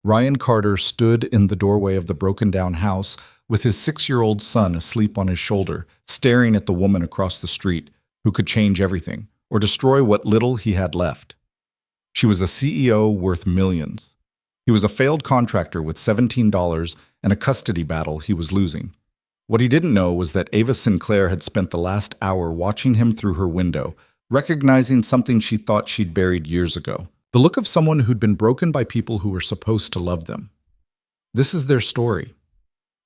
Ryan Carter stood in the doorway of the broken-down house with his 6-year-old son asleep on his shoulder, staring at the woman across the street who could change everything or destroy what little he had left. She was a CEO worth millions. He was a failed contractor with $17 and a custody battle he was losing. What he didn't know was that Ava Sinclair had spent the last hour watching him through her window, recognizing something she thought she'd buried years ago. The look of someone who'd been broken by people who were supposed to love them. This is their story.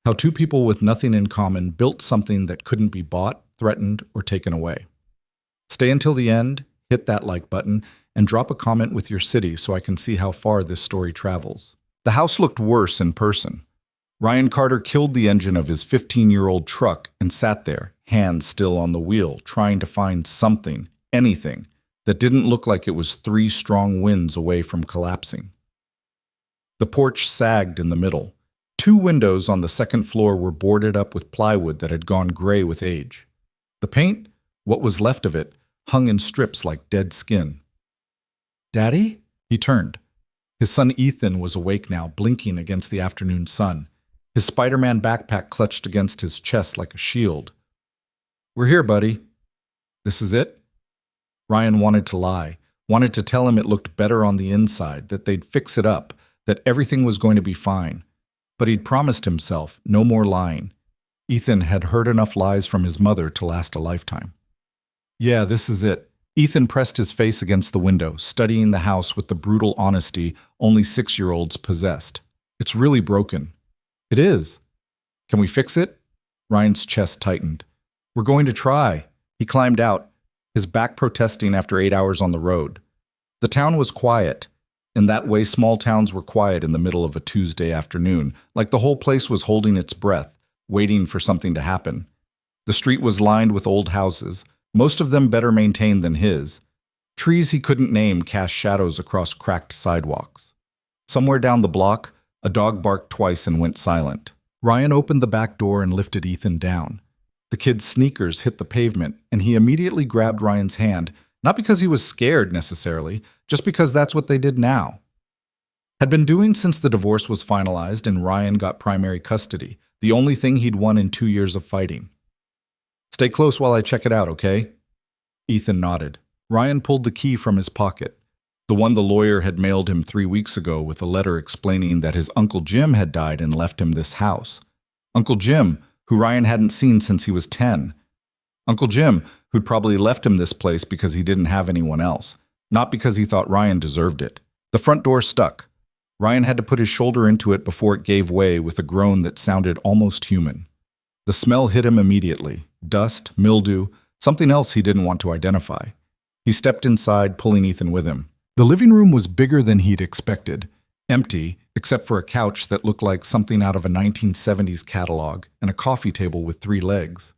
How two people with nothing in common built something that couldn't be bought, threatened, or taken away. Stay until the end, hit that like button, and drop a comment with your city so I can see how far this story travels. The house looked worse in person. Ryan Carter killed the engine of his 15-year-old truck and sat there, hands still on the wheel, trying to find something, anything, that didn't look like it was 3 strong winds away from collapsing. The porch sagged in the middle. 2 windows on the second floor were boarded up with plywood that had gone gray with age. The paint, what was left of it, hung in strips like dead skin. "Daddy?" He turned. His son Ethan was awake now, blinking against the afternoon sun. His Spider-Man backpack clutched against his chest like a shield. "We're here, buddy." "This is it?" Ryan wanted to lie, wanted to tell him it looked better on the inside, that they'd fix it up, that everything was going to be fine. But he'd promised himself no more lying. Ethan had heard enough lies from his mother to last a lifetime. "Yeah, this is it." Ethan pressed his face against the window, studying the house with the brutal honesty only 6-year-olds possessed. "It's really broken." "It is." "Can we fix it?" Ryan's chest tightened. "We're going to try." He climbed out, his back protesting after 8 hours on the road. The town was quiet. In that way, small towns were quiet in the middle of a Tuesday afternoon, like the whole place was holding its breath, waiting for something to happen. The street was lined with old houses, most of them better maintained than his. Trees he couldn't name cast shadows across cracked sidewalks. Somewhere down the block, a dog barked twice and went silent. Ryan opened the back door and lifted Ethan down. The kid's sneakers hit the pavement, and he immediately grabbed Ryan's hand, not because he was scared necessarily, just because that's what they did now. Had been doing since the divorce was finalized and Ryan got primary custody, the only thing he'd won in 2 years of fighting. "Stay close while I check it out, okay?" Ethan nodded. Ryan pulled the key from his pocket, the one the lawyer had mailed him 3 weeks ago with a letter explaining that his Uncle Jim had died and left him this house. Uncle Jim, who Ryan hadn't seen since he was 10. Uncle Jim, who'd probably left him this place because he didn't have anyone else, not because he thought Ryan deserved it. The front door stuck. Ryan had to put his shoulder into it before it gave way with a groan that sounded almost human. The smell hit him immediately. Dust, mildew, something else he didn't want to identify. He stepped inside, pulling Ethan with him. The living room was bigger than he'd expected. Empty, except for a couch that looked like something out of a 1970s catalog and a coffee table with 3 legs.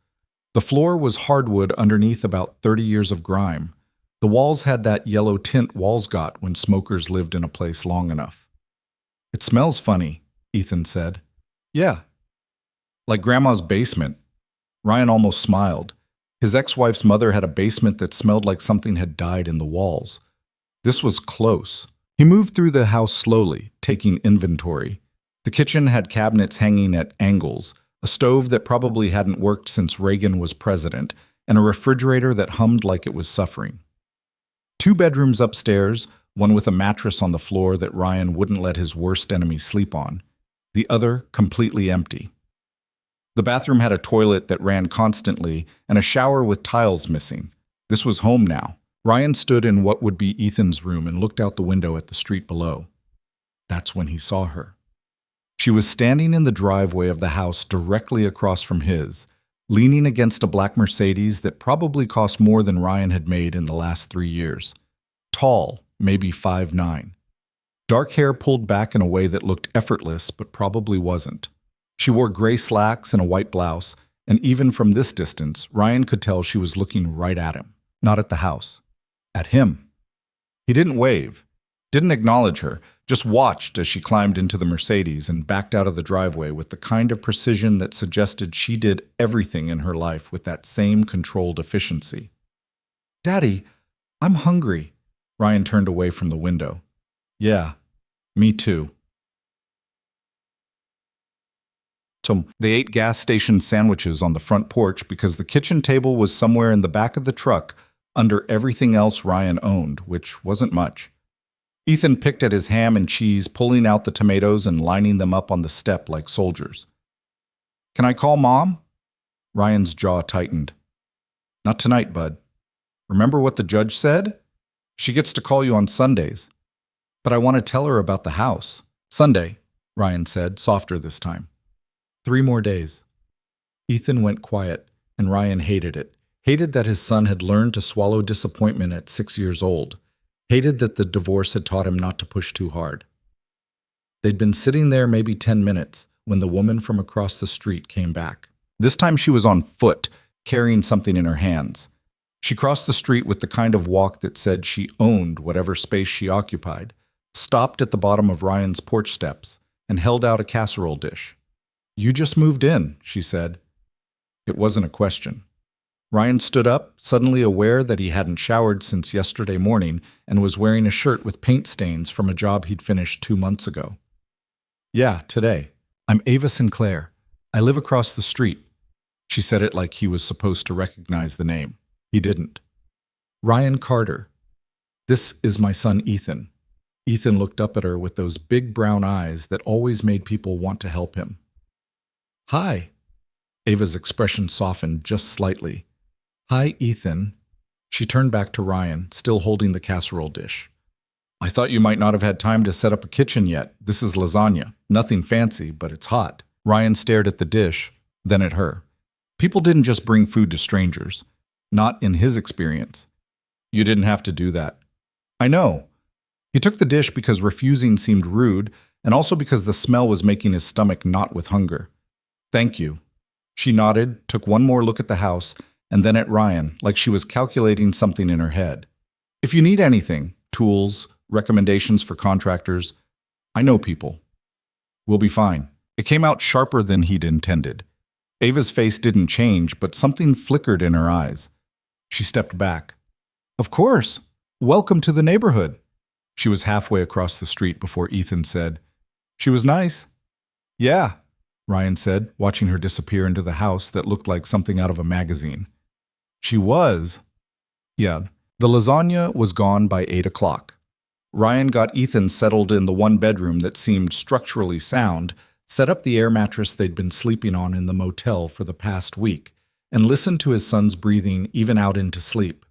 The floor was hardwood underneath about 30 years of grime. The walls had that yellow tint walls got when smokers lived in a place long enough. "It smells funny," Ethan said. "Yeah. Like Grandma's basement." Ryan almost smiled. His ex-wife's mother had a basement that smelled like something had died in the walls. This was close. He moved through the house slowly, taking inventory. The kitchen had cabinets hanging at angles, a stove that probably hadn't worked since Reagan was president, and a refrigerator that hummed like it was suffering. 2 bedrooms upstairs, one with a mattress on the floor that Ryan wouldn't let his worst enemy sleep on, the other completely empty. The bathroom had a toilet that ran constantly and a shower with tiles missing. This was home now. Ryan stood in what would be Ethan's room and looked out the window at the street below. That's when he saw her. She was standing in the driveway of the house directly across from his, leaning against a black Mercedes that probably cost more than Ryan had made in the last 3 years. Tall, maybe 5'9". Dark hair pulled back in a way that looked effortless but probably wasn't. She wore gray slacks and a white blouse, and even from this distance, Ryan could tell she was looking right at him, not at the house. At him. He didn't wave, didn't acknowledge her, just watched as she climbed into the Mercedes and backed out of the driveway with the kind of precision that suggested she did everything in her life with that same controlled efficiency. "Daddy, I'm hungry." Ryan turned away from the window. "Yeah, me too." They ate gas station sandwiches on the front porch because the kitchen table was somewhere in the back of the truck under everything else Ryan owned, which wasn't much. Ethan picked at his ham and cheese, pulling out the tomatoes and lining them up on the step like soldiers. "Can I call Mom?" Ryan's jaw tightened. "Not tonight, bud. Remember what the judge said? She gets to call you on Sundays. But I want to tell her about the house." "Sunday," Ryan said, softer this time. 3 more days. Ethan went quiet, and Ryan hated it. Hated that his son had learned to swallow disappointment at 6 years old. Hated that the divorce had taught him not to push too hard. They'd been sitting there maybe 10 minutes when the woman from across the street came back. This time she was on foot, carrying something in her hands. She crossed the street with the kind of walk that said she owned whatever space she occupied, stopped at the bottom of Ryan's porch steps, and held out a casserole dish. "You just moved in," she said. It wasn't a question. Ryan stood up, suddenly aware that he hadn't showered since yesterday morning and was wearing a shirt with paint stains from a job he'd finished 2 months ago. "Yeah, today. I'm Ava Sinclair. I live across the street." She said it like he was supposed to recognize the name. He didn't. "Ryan Carter. This is my son Ethan." Ethan looked up at her with those big brown eyes that always made people want to help him. "Hi." Ava's expression softened just slightly. "Hi, Ethan." She turned back to Ryan, still holding the casserole dish. "I thought you might not have had time to set up a kitchen yet. This is lasagna. Nothing fancy, but it's hot." Ryan stared at the dish, then at her. People didn't just bring food to strangers. Not in his experience. "You didn't have to do that." "I know." He took the dish because refusing seemed rude, and also because the smell was making his stomach knot with hunger. "Thank you." She nodded, took one more look at the house, and then at Ryan, like she was calculating something in her head. "If you need anything, tools, recommendations for contractors, I know people. We'll be fine." It came out sharper than he'd intended. Ava's face didn't change, but something flickered in her eyes. She stepped back. "Of course. Welcome to the neighborhood." She was halfway across the street before Ethan said, "She was nice." "Yeah," Ryan said, watching her disappear into the house that looked like something out of a magazine. "She was." Yeah. The lasagna was gone by 8 o'clock. Ryan got Ethan settled in the one bedroom that seemed structurally sound, set up the air mattress they'd been sleeping on in the motel for the past week, and listened to his son's breathing even out into sleep.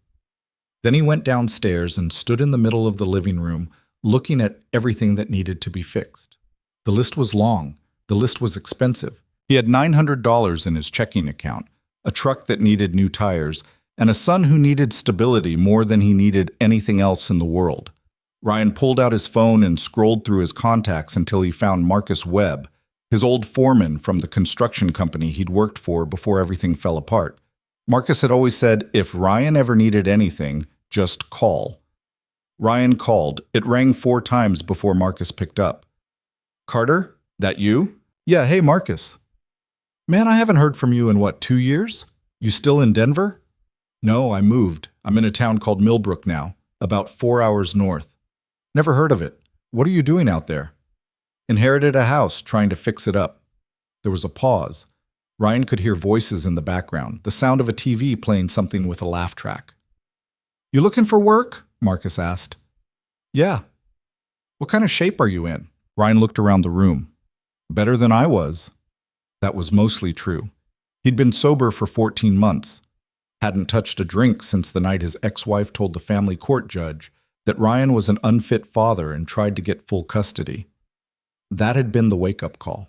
Then he went downstairs and stood in the middle of the living room, looking at everything that needed to be fixed. The list was long. The list was expensive. He had $900 in his checking account, a truck that needed new tires, and a son who needed stability more than he needed anything else in the world. Ryan pulled out his phone and scrolled through his contacts until he found Marcus Webb, his old foreman from the construction company he'd worked for before everything fell apart. Marcus had always said, if Ryan ever needed anything, just call. Ryan called. It rang 4 times before Marcus picked up. "Carter? That you?" "Yeah, hey Marcus." "Man, I haven't heard from you in 2 years? You still in Denver?" "No, I moved. I'm in a town called Millbrook now, about 4 hours north." "Never heard of it. What are you doing out there?" "Inherited a house, trying to fix it up." There was a pause. Ryan could hear voices in the background, the sound of a TV playing something with a laugh track. "You looking for work?" Marcus asked. "Yeah." "What kind of shape are you in?" Ryan looked around the room. "Better than I was." That was mostly true. He'd been sober for 14 months. Hadn't touched a drink since the night his ex-wife told the family court judge that Ryan was an unfit father and tried to get full custody. That had been the wake-up call.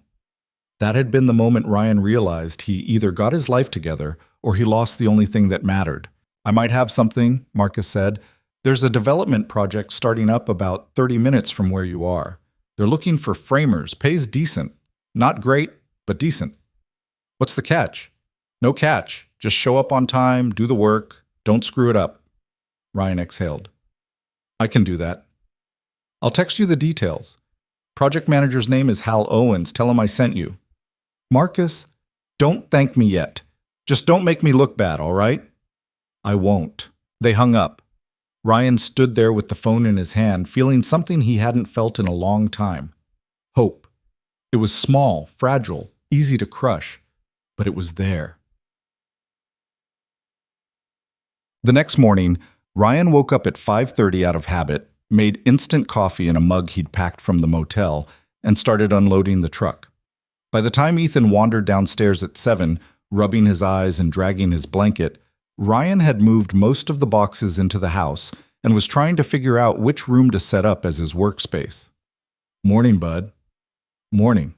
That had been the moment Ryan realized he either got his life together or he lost the only thing that mattered. "I might have something," Marcus said. "There's a development project starting up about 30 minutes from where you are. They're looking for framers. Pays decent. Not great, but decent." "What's the catch?" "No catch. Just show up on time, do the work, don't screw it up." Ryan exhaled. "I can do that. I'll text you the details. Project manager's name is Hal Owens. Tell him I sent you." "Marcus, don't thank me yet. Just don't make me look bad, all right?" "I won't." They hung up. Ryan stood there with the phone in his hand, feeling something he hadn't felt in a long time. Hope. It was small, fragile, easy to crush, but it was there. The next morning, Ryan woke up at 5:30 out of habit, made instant coffee in a mug he'd packed from the motel, and started unloading the truck. By the time Ethan wandered downstairs at 7, rubbing his eyes and dragging his blanket, Ryan had moved most of the boxes into the house and was trying to figure out which room to set up as his workspace. "Morning, bud." "Morning.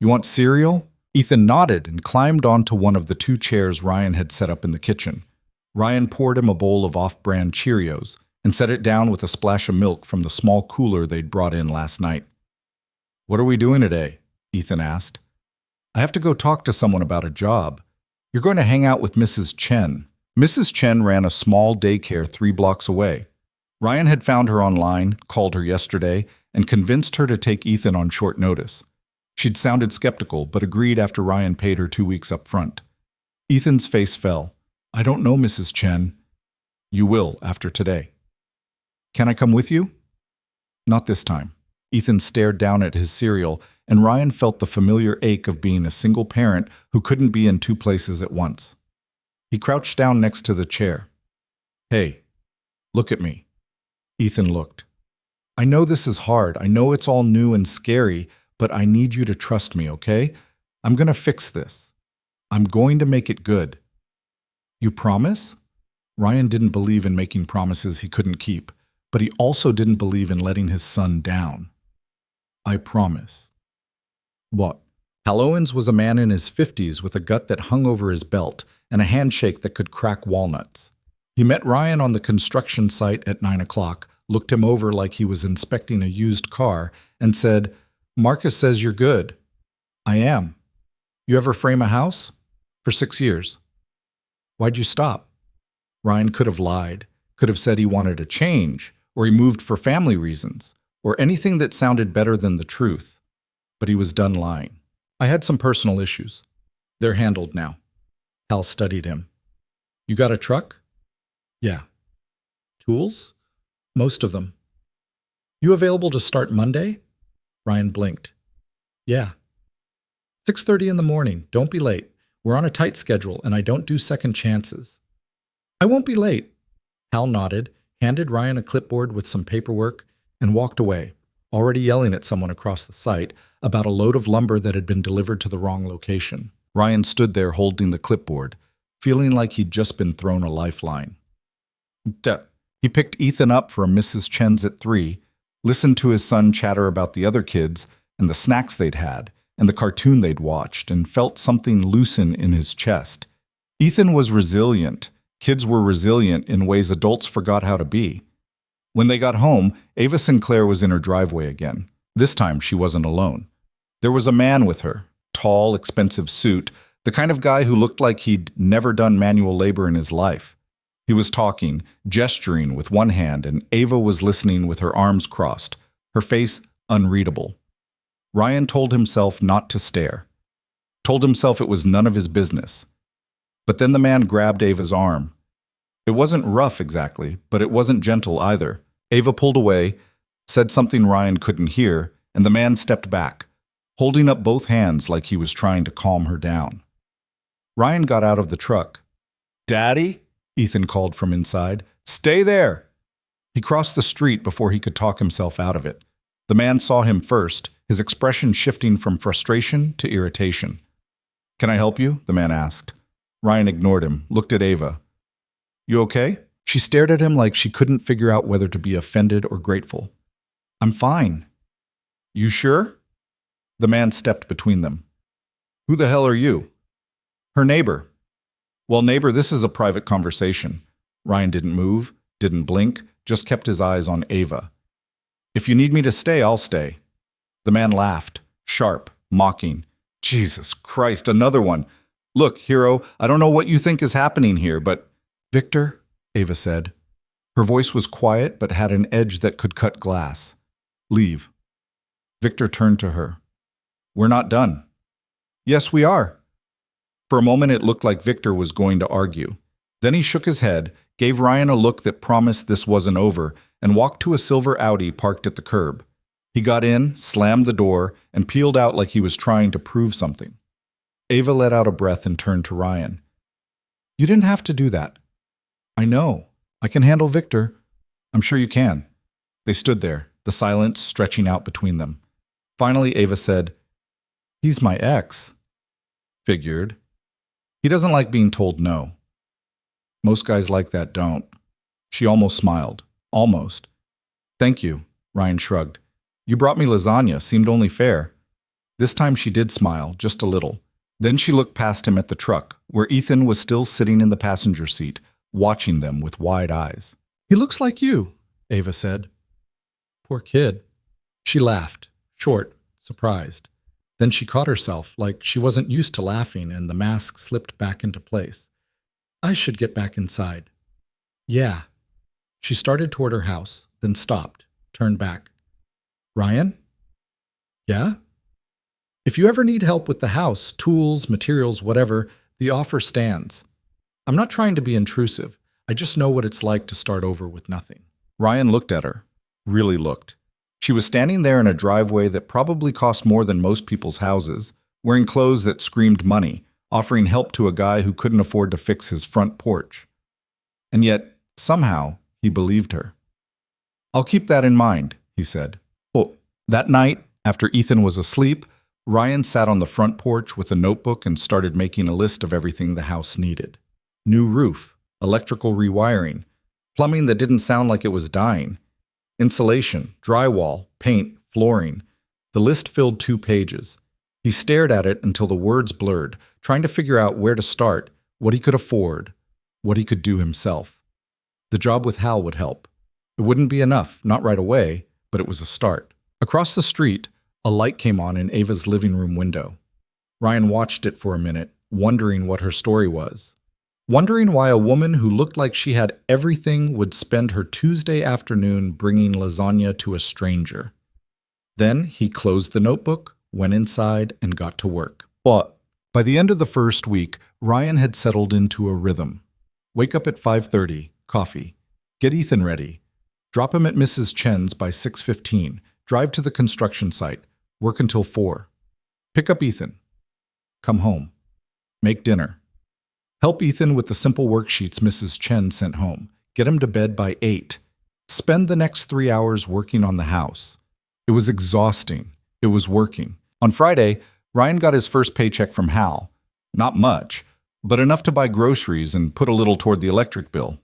You want cereal?" Ethan nodded and climbed onto one of the 2 chairs Ryan had set up in the kitchen. Ryan poured him a bowl of off-brand Cheerios and set it down with a splash of milk from the small cooler they'd brought in last night. "What are we doing today?" Ethan asked. "I have to go talk to someone about a job. You're going to hang out with Mrs. Chen." Mrs. Chen ran a small daycare 3 blocks away. Ryan had found her online, called her yesterday, and convinced her to take Ethan on short notice. She'd sounded skeptical, but agreed after Ryan paid her 2 weeks up front. Ethan's face fell. "I don't know Mrs. Chen." "You will after today." "Can I come with you?" "Not this time." Ethan stared down at his cereal, and Ryan felt the familiar ache of being a single parent who couldn't be in 2 places at once. He crouched down next to the chair. "Hey, look at me." Ethan looked. "I know this is hard. I know it's all new and scary, but I need you to trust me, okay? I'm going to fix this. I'm going to make it good." "You promise?" Ryan didn't believe in making promises he couldn't keep, but he also didn't believe in letting his son down. "I promise." "What?" Hal Owens was a man in his 50s with a gut that hung over his belt and a handshake that could crack walnuts. He met Ryan on the construction site at 9 o'clock, looked him over like he was inspecting a used car, and said, "Marcus says you're good." "I am." "You ever frame a house?" "For 6 years." "Why'd you stop?" Ryan could have lied, could have said he wanted a change, or he moved for family reasons, or anything that sounded better than the truth. But he was done lying. "I had some personal issues. They're handled now." Hal studied him. "You got a truck?" "Yeah." "Tools?" "Most of them." "You available to start Monday?" Ryan blinked. "Yeah." 6:30 in the morning. Don't be late. We're on a tight schedule, and I don't do second chances." "I won't be late." Hal nodded, handed Ryan a clipboard with some paperwork, and walked away, already yelling at someone across the site about a load of lumber that had been delivered to the wrong location. Ryan stood there holding the clipboard, feeling like he'd just been thrown a lifeline. He picked Ethan up from Mrs. Chen's at 3, listened to his son chatter about the other kids and the snacks they'd had and the cartoon they'd watched, and felt something loosen in his chest. Ethan was resilient. Kids were resilient in ways adults forgot how to be. When they got home, Ava Sinclair was in her driveway again. This time she wasn't alone. There was a man with her, tall, expensive suit, the kind of guy who looked like he'd never done manual labor in his life. He was talking, gesturing with one hand, and Ava was listening with her arms crossed, her face unreadable. Ryan told himself not to stare. Told himself it was none of his business. But then the man grabbed Ava's arm. It wasn't rough exactly, but it wasn't gentle either. Ava pulled away, said something Ryan couldn't hear, and the man stepped back, holding up both hands like he was trying to calm her down. Ryan got out of the truck. "Daddy?" Ethan called from inside. "Stay there!" He crossed the street before he could talk himself out of it. The man saw him first, his expression shifting from frustration to irritation. "Can I help you?" the man asked. Ryan ignored him, looked at Ava. "You okay?" She stared at him like she couldn't figure out whether to be offended or grateful. "I'm fine." "You sure?" The man stepped between them. "Who the hell are you?" "Her neighbor." "Well, neighbor, this is a private conversation." Ryan didn't move, didn't blink, just kept his eyes on Ava. "If you need me to stay, I'll stay." The man laughed, sharp, mocking. "Jesus Christ, another one. Look, hero, I don't know what you think is happening here, but—" "Victor," Ava said. Her voice was quiet but had an edge that could cut glass. "Leave." Victor turned to her. "We're not done." "Yes, we are." For a moment it looked like Victor was going to argue. Then he shook his head, gave Ryan a look that promised this wasn't over, and walked to a silver Audi parked at the curb. He got in, slammed the door, and peeled out like he was trying to prove something. Ava let out a breath and turned to Ryan. You didn't have to do that. I know. I can handle Victor. I'm sure you can. They stood there, the silence stretching out between them. Finally, Ava said, He's my ex. Figured. He doesn't like being told no. Most guys like that don't. She almost smiled. Almost. Thank you, Ryan shrugged. You brought me lasagna, seemed only fair. This time she did smile, just a little. Then she looked past him at the truck, where Ethan was still sitting in the passenger seat, watching them with wide eyes. He looks like you, Ava said. Poor kid. She laughed, short, surprised. Then she caught herself, like she wasn't used to laughing, and the mask slipped back into place. I should get back inside. Yeah. She started toward her house, then stopped, turned back. Ryan? Yeah? If you ever need help with the house, tools, materials, whatever, the offer stands. I'm not trying to be intrusive. I just know what it's like to start over with nothing. Ryan looked at her. Really looked. She was standing there in a driveway that probably cost more than most people's houses, wearing clothes that screamed money, offering help to a guy who couldn't afford to fix his front porch. And yet, somehow, he believed her. I'll keep that in mind, he said. Oh, that night, after Ethan was asleep, Ryan sat on the front porch with a notebook and started making a list of everything the house needed. New roof, electrical rewiring, plumbing that didn't sound like it was dying, insulation, drywall, paint, flooring. The list filled 2 pages. He stared at it until the words blurred, trying to figure out where to start, what he could afford, what he could do himself. The job with Hal would help. It wouldn't be enough, not right away, but it was a start. Across the street, a light came on in Ava's living room window. Ryan watched it for a minute, wondering what her story was. Wondering why a woman who looked like she had everything would spend her Tuesday afternoon bringing lasagna to a stranger. Then he closed the notebook, went inside, and got to work. But by the end of the first week, Ryan had settled into a rhythm. Wake up at 5:30, coffee. Get Ethan ready. Drop him at Mrs. Chen's by 6:15. Drive to the construction site. Work until 4. Pick up Ethan. Come home. Make dinner. Help Ethan with the simple worksheets Mrs. Chen sent home. Get him to bed by 8. Spend the next 3 hours working on the house. It was exhausting. It was working. On Friday, Ryan got his first paycheck from Hal. Not much, but enough to buy groceries and put a little toward the electric bill.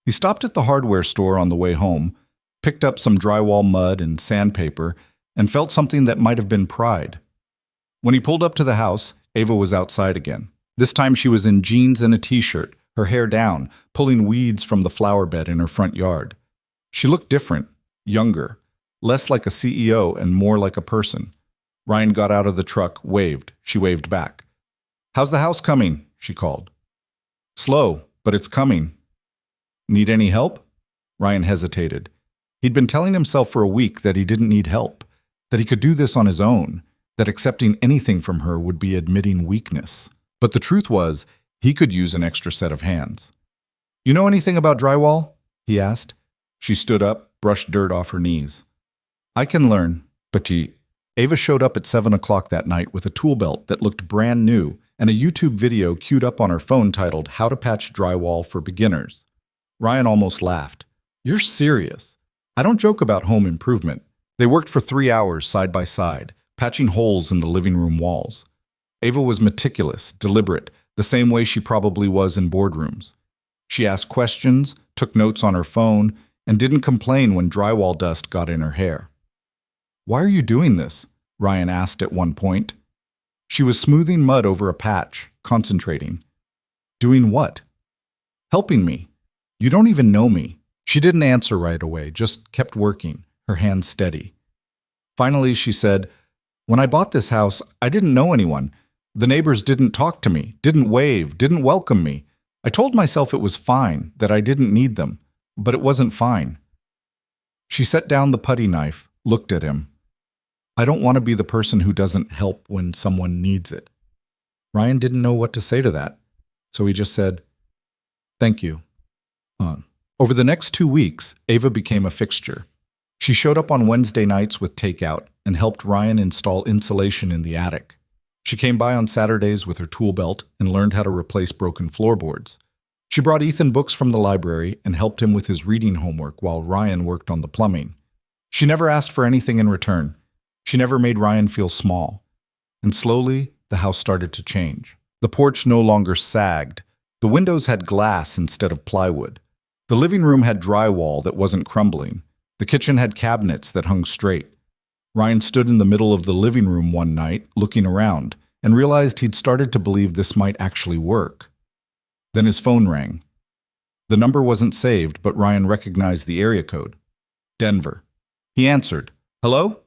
He stopped at the hardware store on the way home, picked up some drywall mud and sandpaper, and felt something that might have been pride. When he pulled up to the house, Ava was outside again. This time she was in jeans and a t-shirt, her hair down, pulling weeds from the flower bed in her front yard. She looked different, younger, less like a CEO and more like a person. Ryan got out of the truck, waved. She waved back. How's the house coming? She called. Slow, but it's coming. Need any help? Ryan hesitated. He'd been telling himself for a week that he didn't need help, that he could do this on his own, that accepting anything from her would be admitting weakness. But the truth was, he could use an extra set of hands. You know anything about drywall? He asked. She stood up, brushed dirt off her knees. I can learn, petite. Ava showed up at 7 o'clock that night with a tool belt that looked brand new and a YouTube video queued up on her phone titled How to Patch Drywall for Beginners. Ryan almost laughed. You're serious. I don't joke about home improvement. They worked for 3 hours side by side, patching holes in the living room walls. Ava was meticulous, deliberate, the same way she probably was in boardrooms. She asked questions, took notes on her phone, and didn't complain when drywall dust got in her hair. Why are you doing this? Ryan asked at one point. She was smoothing mud over a patch, concentrating. Doing what? Helping me. You don't even know me. She didn't answer right away, just kept working, her hands steady. Finally, she said, When I bought this house, I didn't know anyone. The neighbors didn't talk to me, didn't wave, didn't welcome me. I told myself it was fine, that I didn't need them, but it wasn't fine. She set down the putty knife, looked at him. I don't want to be the person who doesn't help when someone needs it. Ryan didn't know what to say to that, so he just said, Thank you. Over the next 2 weeks, Ava became a fixture. She showed up on Wednesday nights with takeout and helped Ryan install insulation in the attic. She came by on Saturdays with her tool belt and learned how to replace broken floorboards. She brought Ethan books from the library and helped him with his reading homework while Ryan worked on the plumbing. She never asked for anything in return. She never made Ryan feel small. And slowly, the house started to change. The porch no longer sagged. The windows had glass instead of plywood. The living room had drywall that wasn't crumbling. The kitchen had cabinets that hung straight. Ryan stood in the middle of the living room one night, looking around, and realized he'd started to believe this might actually work. Then his phone rang. The number wasn't saved, but Ryan recognized the area code. Denver. He answered. Hello?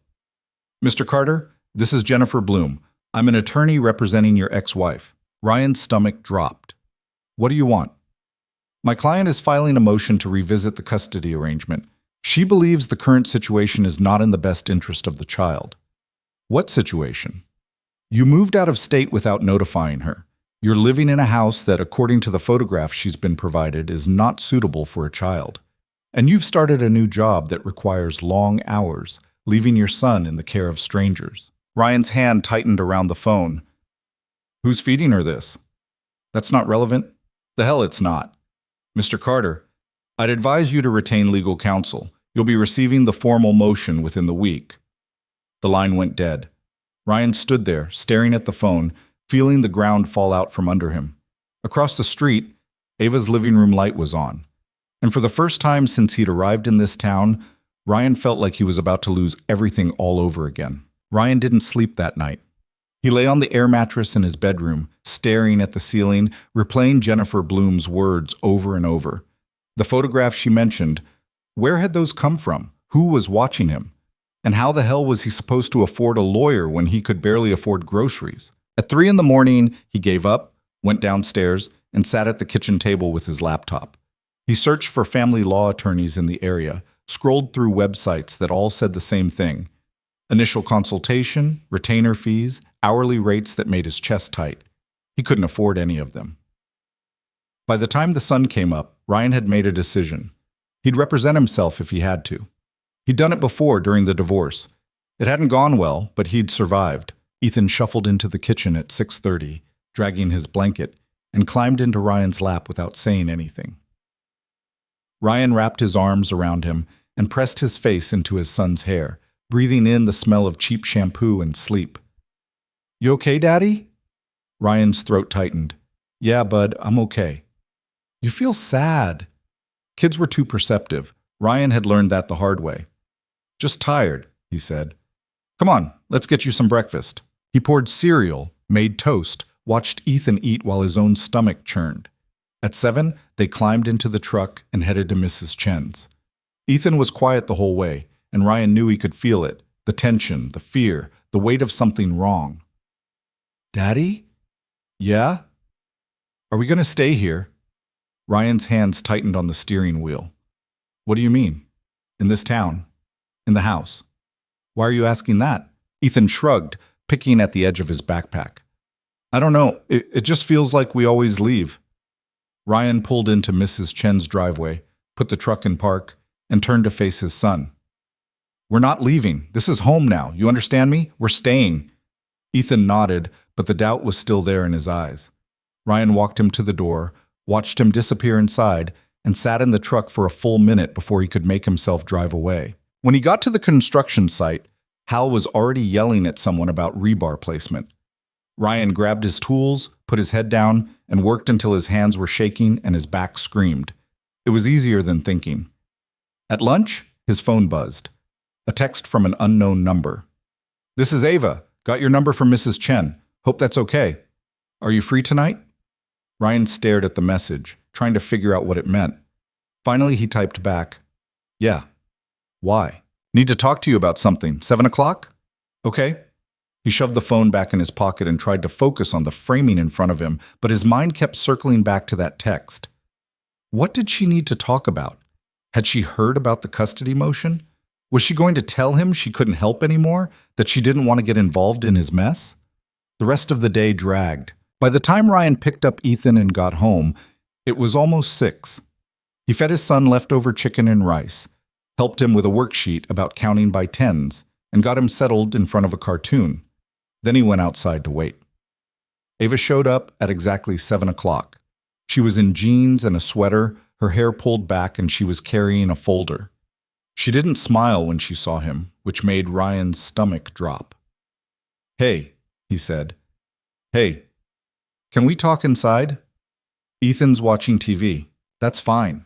Mr. Carter, this is Jennifer Bloom. I'm an attorney representing your ex-wife. Ryan's stomach dropped. What do you want? My client is filing a motion to revisit the custody arrangement. She believes the current situation is not in the best interest of the child. What situation? You moved out of state without notifying her. You're living in a house that, according to the photographs she's been provided, is not suitable for a child. And you've started a new job that requires long hours, leaving your son in the care of strangers. Ryan's hand tightened around the phone. Who's feeding her this? That's not relevant? The hell it's not. Mr. Carter, I'd advise you to retain legal counsel. You'll be receiving the formal motion within the week. The line went dead. Ryan stood there, staring at the phone, feeling the ground fall out from under him. Across the street, Ava's living room light was on. And for the first time since he'd arrived in this town, Ryan felt like he was about to lose everything all over again. Ryan didn't sleep that night. He lay on the air mattress in his bedroom, staring at the ceiling, replaying Jennifer Bloom's words over and over. The photograph she mentioned, where had those come from? Who was watching him? And how the hell was he supposed to afford a lawyer when he could barely afford groceries? At 3 a.m, he gave up, went downstairs, and sat at the kitchen table with his laptop. He searched for family law attorneys in the area, scrolled through websites that all said the same thing. Initial consultation, retainer fees, hourly rates that made his chest tight. He couldn't afford any of them. By the time the sun came up, Ryan had made a decision. He'd represent himself if he had to. He'd done it before during the divorce. It hadn't gone well, but he'd survived. Ethan shuffled into the kitchen at 6:30, dragging his blanket, and climbed into Ryan's lap without saying anything. Ryan wrapped his arms around him and pressed his face into his son's hair, breathing in the smell of cheap shampoo and sleep. You okay, Daddy? Ryan's throat tightened. Yeah, bud, I'm okay. You feel sad. Kids were too perceptive. Ryan had learned that the hard way. Just tired, he said. Come on, let's get you some breakfast. He poured cereal, made toast, watched Ethan eat while his own stomach churned. At 7, they climbed into the truck and headed to Mrs. Chen's. Ethan was quiet the whole way, and Ryan knew he could feel it, the tension, the fear, the weight of something wrong. Daddy? Yeah? Are we going to stay here? Ryan's hands tightened on the steering wheel. What do you mean? In this town? In the house? Why are you asking that? Ethan shrugged, picking at the edge of his backpack. I don't know. It just feels like we always leave. Ryan pulled into Mrs. Chen's driveway, put the truck in park, and turned to face his son. We're not leaving. This is home now. You understand me? We're staying. Ethan nodded, but the doubt was still there in his eyes. Ryan walked him to the door, watched him disappear inside, and sat in the truck for a full minute before he could make himself drive away. When he got to the construction site, Hal was already yelling at someone about rebar placement. Ryan grabbed his tools, put his head down, and worked until his hands were shaking and his back screamed. It was easier than thinking. At lunch, his phone buzzed. A text from an unknown number. This is Ava. Got your number from Mrs. Chen. Hope that's okay. Are you free tonight? Ryan stared at the message, trying to figure out what it meant. Finally, he typed back, Yeah. Why? Need to talk to you about something. 7 o'clock? Okay. He shoved the phone back in his pocket and tried to focus on the framing in front of him, but his mind kept circling back to that text. What did she need to talk about? Had she heard about the custody motion? Was she going to tell him she couldn't help anymore, that she didn't want to get involved in his mess? The rest of the day dragged. By the time Ryan picked up Ethan and got home, it was almost 6. He fed his son leftover chicken and rice, helped him with a worksheet about counting by tens, and got him settled in front of a cartoon. Then he went outside to wait. Ava showed up at exactly 7 o'clock. She was in jeans and a sweater, her hair pulled back, and she was carrying a folder. She didn't smile when she saw him, which made Ryan's stomach drop. "Hey," he said. "Hey, can we talk inside?" "Ethan's watching TV. That's fine."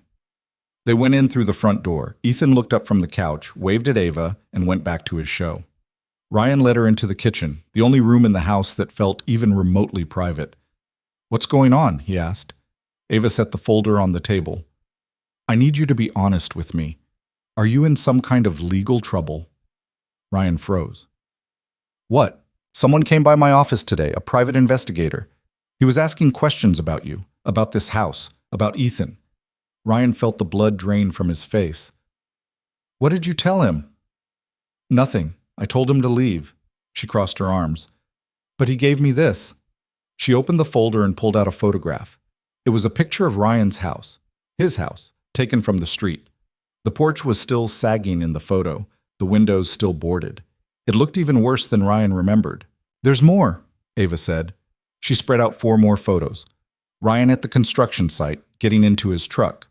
They went in through the front door. Ethan looked up from the couch, waved at Ava, and went back to his show. Ryan led her into the kitchen, the only room in the house that felt even remotely private. "What's going on?" he asked. Ava set the folder on the table. "I need you to be honest with me. Are you in some kind of legal trouble?" Ryan froze. "What? Someone came by my office today, a private investigator. He was asking questions about you, about this house, about Ethan." Ryan felt the blood drain from his face. "What did you tell him?" "Nothing. I told him to leave." She crossed her arms. "But he gave me this." She opened the folder and pulled out a photograph. It was a picture of Ryan's house, his house, taken from the street. The porch was still sagging in the photo, the windows still boarded. It looked even worse than Ryan remembered. "There's more," Ava said. She spread out 4 more photos. Ryan at the construction site, getting into his truck.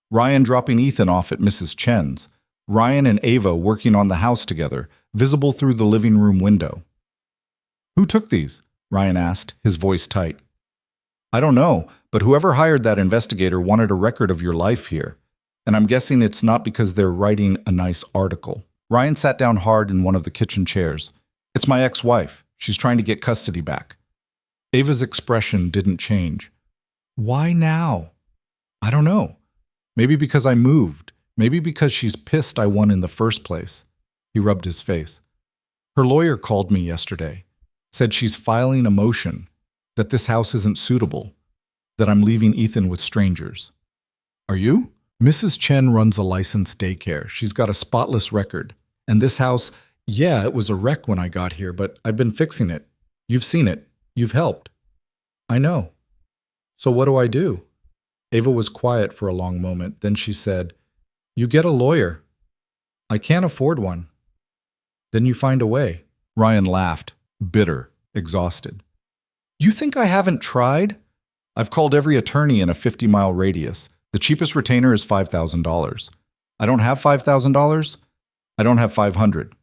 Ryan dropping Ethan off at Mrs. Chen's. Ryan and Ava working on the house together, visible through the living room window. "Who took these?" Ryan asked, his voice tight. "I don't know, but whoever hired that investigator wanted a record of your life here. And I'm guessing it's not because they're writing a nice article." Ryan sat down hard in one of the kitchen chairs. "It's my ex-wife. She's trying to get custody back." Ava's expression didn't change. "Why now?" "I don't know. Maybe because I moved. Maybe because she's pissed I won in the first place." He rubbed his face. "Her lawyer called me yesterday. Said she's filing a motion, that this house isn't suitable, that I'm leaving Ethan with strangers." "Are you?" "Mrs. Chen runs a licensed daycare. She's got a spotless record. And this house, yeah, it was a wreck when I got here, but I've been fixing it. You've seen it. You've helped." "I know. So what do I do?" Ava was quiet for a long moment. Then she said, "You get a lawyer." "I can't afford one." "Then you find a way." Ryan laughed, bitter, exhausted. "You think I haven't tried? I've called every attorney in a 50-mile radius. The cheapest retainer is $5,000. I don't have $5,000. I don't have 500.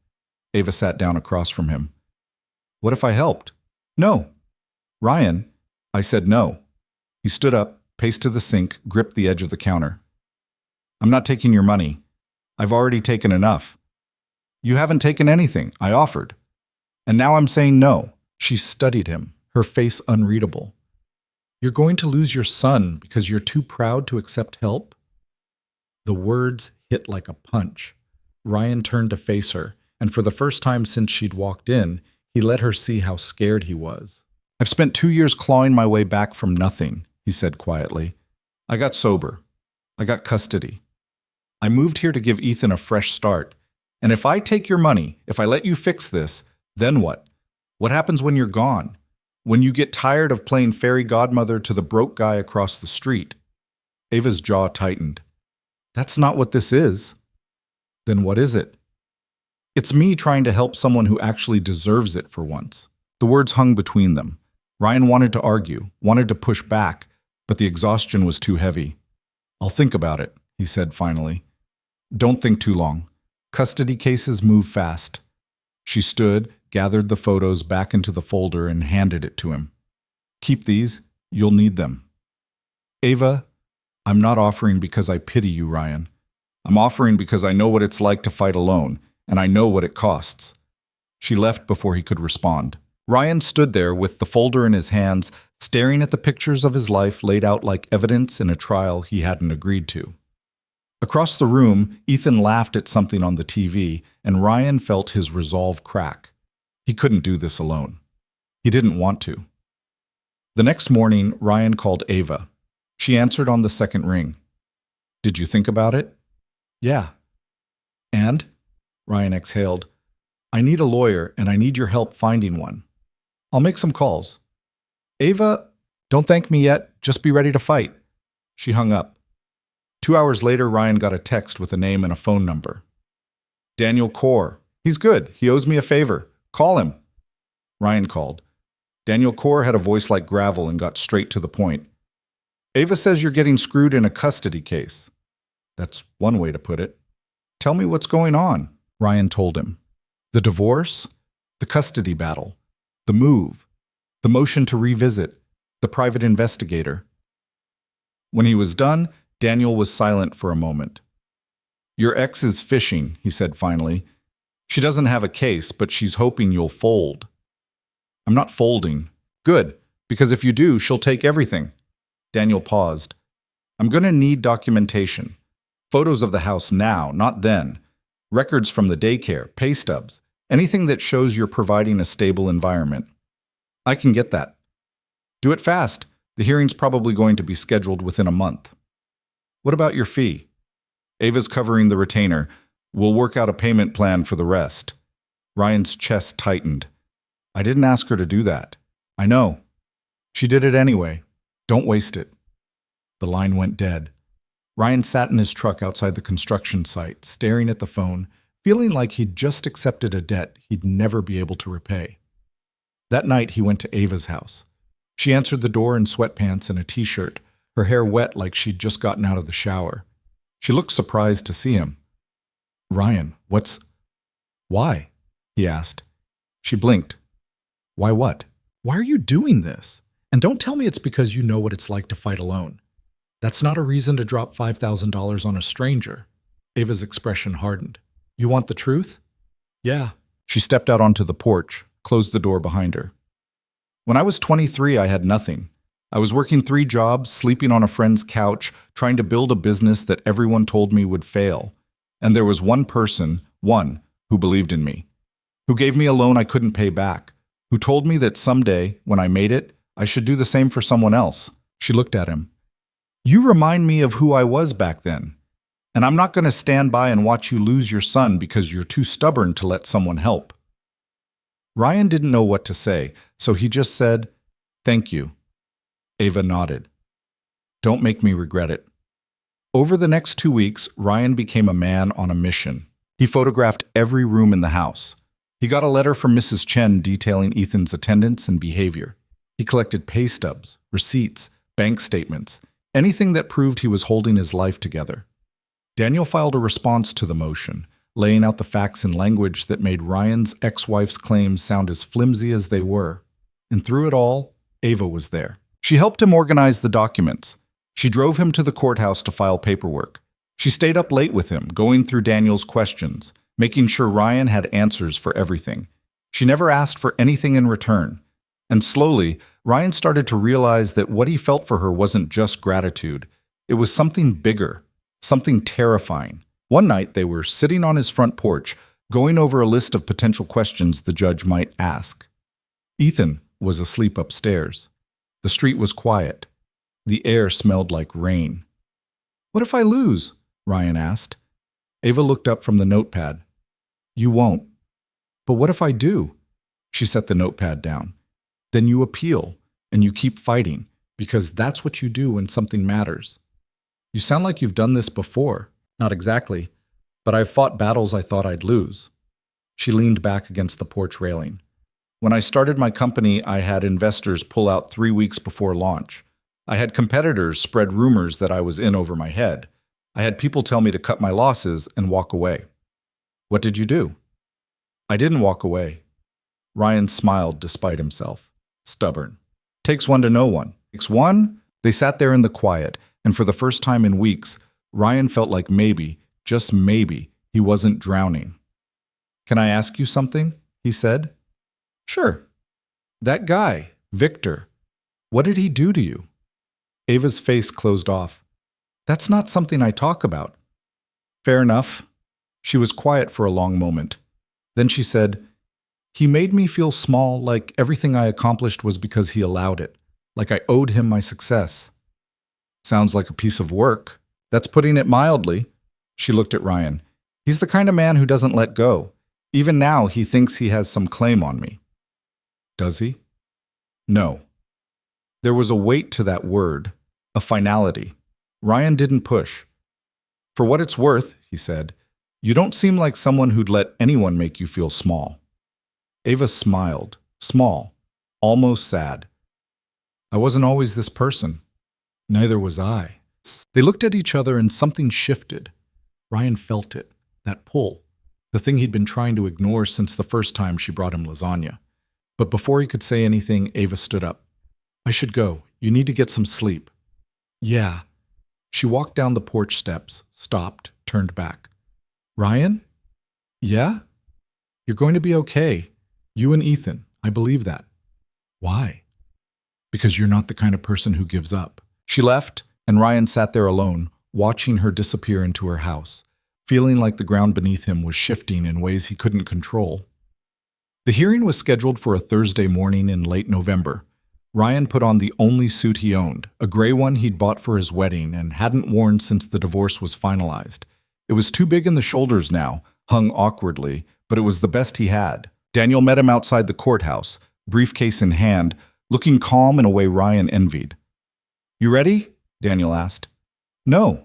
Ava sat down across from him. "What if I helped?" "No." "Ryan," I said no. He stood up, paced to the sink, gripped the edge of the counter. "I'm not taking your money. I've already taken enough." "You haven't taken anything. I offered. And now I'm saying no." She studied him, her face unreadable. "You're going to lose your son because you're too proud to accept help?" The words hit like a punch. Ryan turned to face her, and for the first time since she'd walked in, he let her see how scared he was. "I've spent 2 years clawing my way back from nothing," he said quietly. "I got sober. I got custody. I moved here to give Ethan a fresh start. And if I take your money, if I let you fix this, then what? What happens when you're gone? When you get tired of playing fairy godmother to the broke guy across the street?" Ava's jaw tightened. "That's not what this is." "Then what is it?" "It's me trying to help someone who actually deserves it for once." The words hung between them. Ryan wanted to argue, wanted to push back, but the exhaustion was too heavy. "I'll think about it," he said finally. "Don't think too long. Custody cases move fast." She stood, gathered the photos back into the folder, and handed it to him. "Keep these. You'll need them." "Ava, I'm not offering because I pity you, Ryan. I'm offering because I know what it's like to fight alone, and I know what it costs." She left before he could respond. Ryan stood there with the folder in his hands, staring at the pictures of his life laid out like evidence in a trial he hadn't agreed to. Across the room, Ethan laughed at something on the TV, and Ryan felt his resolve crack. He couldn't do this alone. He didn't want to. The next morning, Ryan called Ava. She answered on the second ring. "Did you think about it?" "Yeah." "And?" Ryan exhaled. "I need a lawyer, and I need your help finding one. I'll make some calls." "Ava, don't thank me yet. Just be ready to fight." She hung up. 2 hours later, Ryan got a text with a name and a phone number. "Daniel Kaur. He's good. He owes me a favor. Call him." Ryan called. Daniel Corr had a voice like gravel and got straight to the point. Ava says you're getting screwed in a custody case. That's one way to put it. Tell me what's going on, Ryan told him. The divorce, the custody battle, the move, the motion to revisit, the private investigator. When he was done, Daniel was silent for a moment. Your ex is fishing, he said finally. She doesn't have a case, but she's hoping you'll fold. I'm not folding. Good, because if you do, she'll take everything. Daniel paused. I'm going to need documentation. Photos of the house now, not then. Records from the daycare, pay stubs, anything that shows you're providing a stable environment. I can get that. Do it fast. The hearing's probably going to be scheduled within a month. What about your fee? Ava's covering the retainer. We'll work out a payment plan for the rest. Ryan's chest tightened. I didn't ask her to do that. I know. She did it anyway. Don't waste it. The line went dead. Ryan sat in his truck outside the construction site, staring at the phone, feeling like he'd just accepted a debt he'd never be able to repay. That night, he went to Ava's house. She answered the door in sweatpants and a t-shirt, her hair wet like she'd just gotten out of the shower. She looked surprised to see him. Ryan, Why? He asked. She blinked. Why what? Why are you doing this? And don't tell me it's because you know what it's like to fight alone. That's not a reason to drop $5,000 on a stranger. Ava's expression hardened. You want the truth? Yeah. She stepped out onto the porch, closed the door behind her. When I was 23, I had nothing. I was working 3 jobs, sleeping on a friend's couch, trying to build a business that everyone told me would fail. And there was one person, who believed in me, who gave me a loan I couldn't pay back, who told me that someday, when I made it, I should do the same for someone else. She looked at him. You remind me of who I was back then. And I'm not going to stand by and watch you lose your son because you're too stubborn to let someone help. Ryan didn't know what to say, so he just said, Thank you. Ava nodded. Don't make me regret it. Over the next 2 weeks, Ryan became a man on a mission. He photographed every room in the house. He got a letter from Mrs. Chen detailing Ethan's attendance and behavior. He collected pay stubs, receipts, bank statements, anything that proved he was holding his life together. Daniel filed a response to the motion, laying out the facts in language that made Ryan's ex-wife's claims sound as flimsy as they were. And through it all, Ava was there. She helped him organize the documents. She drove him to the courthouse to file paperwork. She stayed up late with him, going through Daniel's questions, making sure Ryan had answers for everything. She never asked for anything in return. And slowly, Ryan started to realize that what he felt for her wasn't just gratitude. It was something bigger, something terrifying. One night, they were sitting on his front porch, going over a list of potential questions the judge might ask. Ethan was asleep upstairs. The street was quiet. The air smelled like rain. What if I lose? Ryan asked. Ava looked up from the notepad. You won't. But what if I do? She set the notepad down. Then you appeal, and you keep fighting, because that's what you do when something matters. You sound like you've done this before. Not exactly, but I've fought battles I thought I'd lose. She leaned back against the porch railing. When I started my company, I had investors pull out 3 weeks before launch. I had competitors spread rumors that I was in over my head. I had people tell me to cut my losses and walk away. What did you do? I didn't walk away. Ryan smiled despite himself. Stubborn. Takes one to know one. Takes one? They sat there in the quiet, and for the first time in weeks, Ryan felt like maybe, just maybe, he wasn't drowning. Can I ask you something? He said. Sure. That guy, Victor, what did he do to you? Ava's face closed off. That's not something I talk about. Fair enough. She was quiet for a long moment. Then she said, He made me feel small, like everything I accomplished was because he allowed it, like I owed him my success. Sounds like a piece of work. That's putting it mildly. She looked at Ryan. He's the kind of man who doesn't let go. Even now, he thinks he has some claim on me. Does he? No. There was a weight to that word, a finality. Ryan didn't push. For what it's worth, he said, you don't seem like someone who'd let anyone make you feel small. Ava smiled. Small. almost sad. I wasn't always this person. Neither was I. They looked at each other and something shifted. Ryan felt it, that pull, the thing he'd been trying to ignore since the first time she brought him lasagna. But before he could say anything, Ava stood up. I should go. You need to get some sleep. Yeah. She walked down the porch steps, stopped, turned back. Ryan? Yeah? You're going to be okay. You and Ethan. I believe that. Why? Because you're not the kind of person who gives up. She left, and Ryan sat there alone, watching her disappear into her house, feeling like the ground beneath him was shifting in ways he couldn't control. The hearing was scheduled for a Thursday morning in late November. Ryan put on the only suit he owned, a gray one he'd bought for his wedding and hadn't worn since the divorce was finalized. It was too big in the shoulders now, hung awkwardly, but it was the best he had. Daniel met him outside the courthouse, briefcase in hand, looking calm in a way Ryan envied. You ready? Daniel asked. No.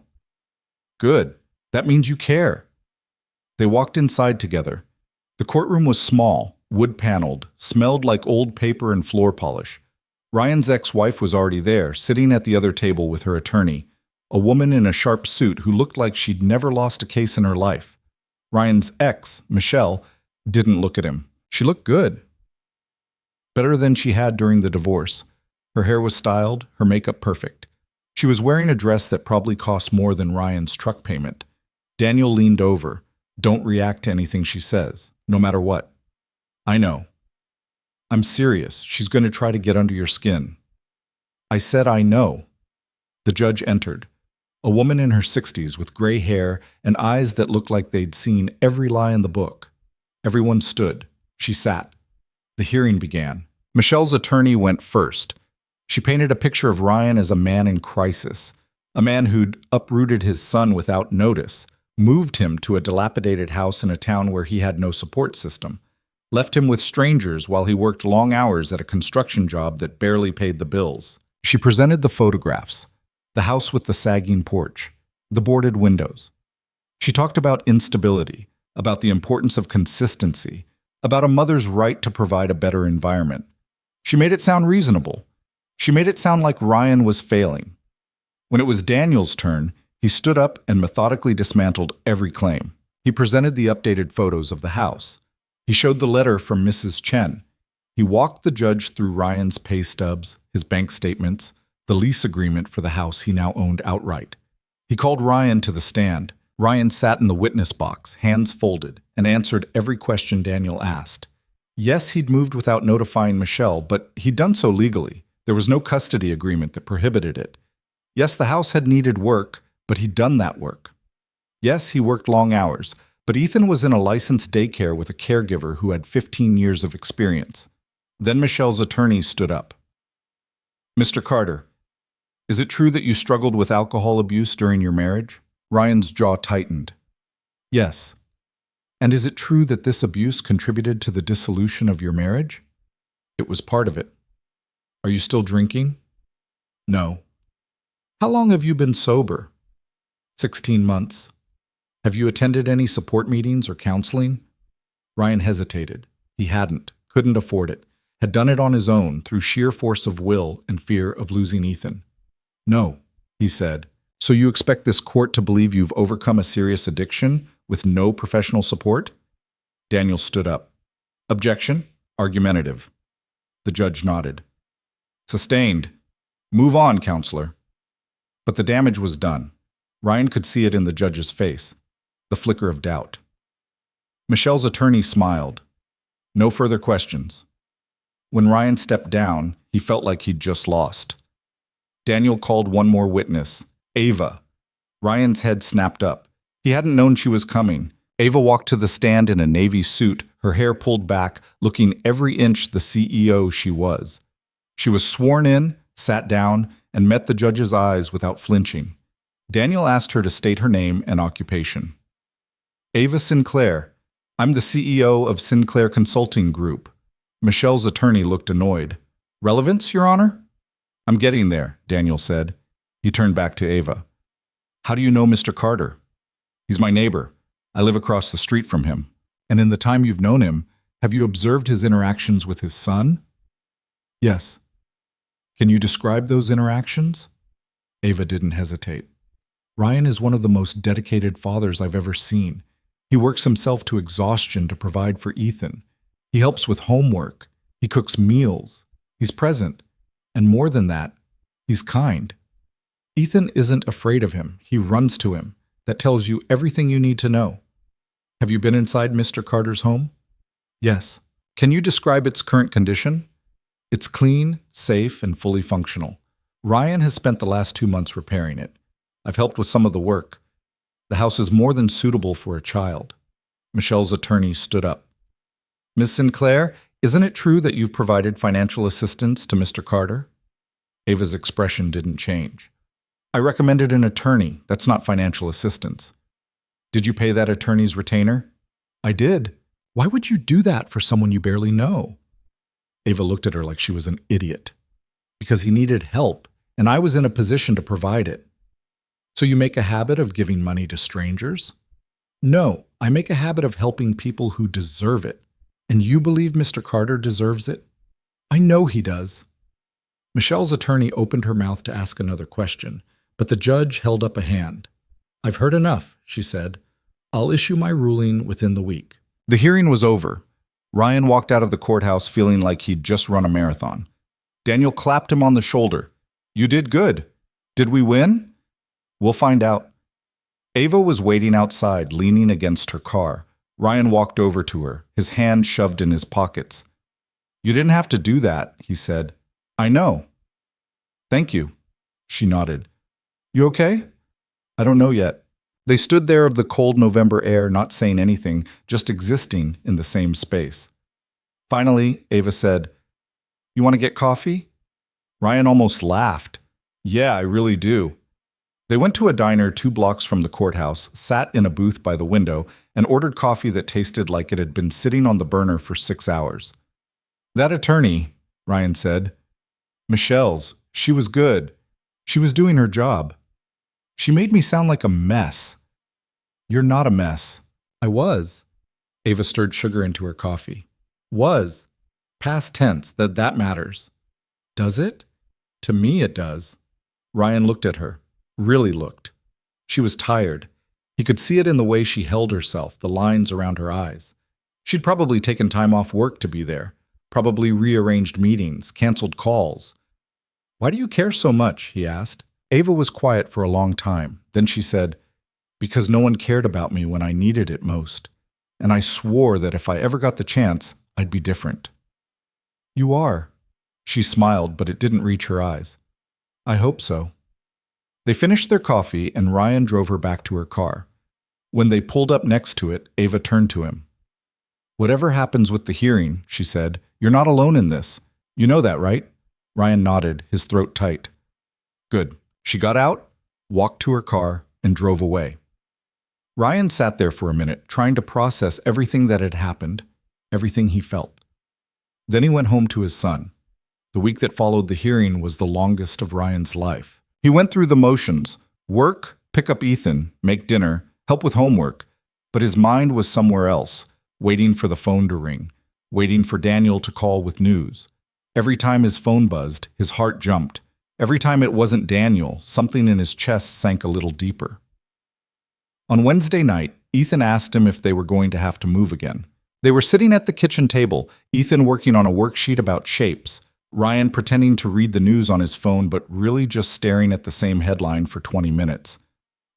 Good. That means you care. They walked inside together. The courtroom was small, wood-paneled, smelled like old paper and floor polish. Ryan's ex-wife was already there, sitting at the other table with her attorney, a woman in a sharp suit who looked like she'd never lost a case in her life. Ryan's ex, Michelle, didn't look at him. She looked good. Better than she had during the divorce. Her hair was styled, her makeup perfect. She was wearing a dress that probably cost more than Ryan's truck payment. Daniel leaned over. Don't react to anything she says, no matter what. I know. I'm serious. She's going to try to get under your skin. I said I know. The judge entered. A woman in her 60s with gray hair and eyes that looked like they'd seen every lie in the book. Everyone stood. She sat. The hearing began. Michelle's attorney went first. She painted a picture of Ryan as a man in crisis, a man who'd uprooted his son without notice, moved him to a dilapidated house in a town where he had no support system, left him with strangers while he worked long hours at a construction job that barely paid the bills. She presented the photographs, the house with the sagging porch, the boarded windows. She talked about instability, about the importance of consistency, about a mother's right to provide a better environment. She made it sound reasonable. She made it sound like Ryan was failing. When it was Daniel's turn, he stood up and methodically dismantled every claim. He presented the updated photos of the house. He showed the letter from Mrs. Chen. He walked the judge through Ryan's pay stubs, his bank statements, the lease agreement for the house he now owned outright. He called Ryan to the stand. Ryan sat in the witness box, hands folded, and answered every question Daniel asked. Yes, he'd moved without notifying Michelle, but he'd done so legally. There was no custody agreement that prohibited it. Yes, the house had needed work, but he'd done that work. Yes, he worked long hours, but Ethan was in a licensed daycare with a caregiver who had 15 years of experience. Then Michelle's attorney stood up. Mr. Carter, is it true that you struggled with alcohol abuse during your marriage? Ryan's jaw tightened. Yes. And is it true that this abuse contributed to the dissolution of your marriage? It was part of it. Are you still drinking? No. How long have you been sober? 16 months. Have you attended any support meetings or counseling? Ryan hesitated. He couldn't afford it, had done it on his own through sheer force of will and fear of losing Ethan. No, he said. So you expect this court to believe you've overcome a serious addiction with no professional support? Daniel stood up. Objection? Argumentative. The judge nodded. Sustained. Move on, counselor. But the damage was done. Ryan could see it in the judge's face, the flicker of doubt. Michelle's attorney smiled. No further questions. When Ryan stepped down, he felt like he'd just lost. Daniel called one more witness, Ava. Ryan's head snapped up. He hadn't known she was coming. Ava walked to the stand in a navy suit, her hair pulled back, looking every inch the CEO she was. She was sworn in, sat down, and met the judge's eyes without flinching. Daniel asked her to state her name and occupation. Ava Sinclair. I'm the CEO of Sinclair Consulting Group. Michelle's attorney looked annoyed. Relevance, Your Honor? I'm getting there, Daniel said. He turned back to Ava. How do you know Mr. Carter? He's my neighbor. I live across the street from him. And in the time you've known him, have you observed his interactions with his son? Yes. Can you describe those interactions? Ava didn't hesitate. Ryan is one of the most dedicated fathers I've ever seen. He works himself to exhaustion to provide for Ethan. He helps with homework. He cooks meals. He's present. And more than that, he's kind. Ethan isn't afraid of him. He runs to him. That tells you everything you need to know. Have you been inside Mr. Carter's home? Yes. Can you describe its current condition? It's clean, safe, and fully functional. Ryan has spent the last 2 months repairing it. I've helped with some of the work. The house is more than suitable for a child. Michelle's attorney stood up. Miss Sinclair, isn't it true that you've provided financial assistance to Mr. Carter? Ava's expression didn't change. I recommended an attorney. That's not financial assistance. Did you pay that attorney's retainer? I did. Why would you do that for someone you barely know? Ava looked at her like she was an idiot. Because he needed help, and I was in a position to provide it. So you make a habit of giving money to strangers? No, I make a habit of helping people who deserve it. And you believe Mr. Carter deserves it? I know he does. Michelle's attorney opened her mouth to ask another question, but the judge held up a hand. I've heard enough, she said. I'll issue my ruling within the week. The hearing was over. Ryan walked out of the courthouse feeling like he'd just run a marathon. Daniel clapped him on the shoulder. You did good. Did we win? We'll find out. Ava was waiting outside, leaning against her car. Ryan walked over to her, his hand shoved in his pockets. You didn't have to do that, he said. I know. Thank you. She nodded. You okay? I don't know yet. They stood there of the cold November air, not saying anything, just existing in the same space. Finally, Ava said, You want to get coffee? Ryan almost laughed. Yeah, I really do. They went to a diner 2 blocks from the courthouse, sat in a booth by the window, and ordered coffee that tasted like it had been sitting on the burner for 6 hours. That attorney, Ryan said. Michelle's. She was good. She was doing her job. She made me sound like a mess. You're not a mess. I was. Ava stirred sugar into her coffee. Was. Past tense, that matters. Does it? To me it does. Ryan looked at her. Really looked. She was tired. He could see it in the way she held herself, the lines around her eyes. She'd probably taken time off work to be there, probably rearranged meetings, canceled calls. Why do you care so much? He asked. Ava was quiet for a long time. Then she said, Because no one cared about me when I needed it most. And I swore that if I ever got the chance, I'd be different. You are. She smiled, but it didn't reach her eyes. I hope so. They finished their coffee, and Ryan drove her back to her car. When they pulled up next to it, Ava turned to him. Whatever happens with the hearing, she said, you're not alone in this. You know that, right? Ryan nodded, his throat tight. Good. She got out, walked to her car, and drove away. Ryan sat there for a minute, trying to process everything that had happened, everything he felt. Then he went home to his son. The week that followed the hearing was the longest of Ryan's life. He went through the motions: work, pick up Ethan, make dinner, help with homework. But his mind was somewhere else, waiting for the phone to ring, waiting for Daniel to call with news. Every time his phone buzzed, his heart jumped. Every time it wasn't Daniel, something in his chest sank a little deeper. On Wednesday night, Ethan asked him if they were going to have to move again. They were sitting at the kitchen table, Ethan working on a worksheet about shapes, Ryan pretending to read the news on his phone but really just staring at the same headline for 20 minutes.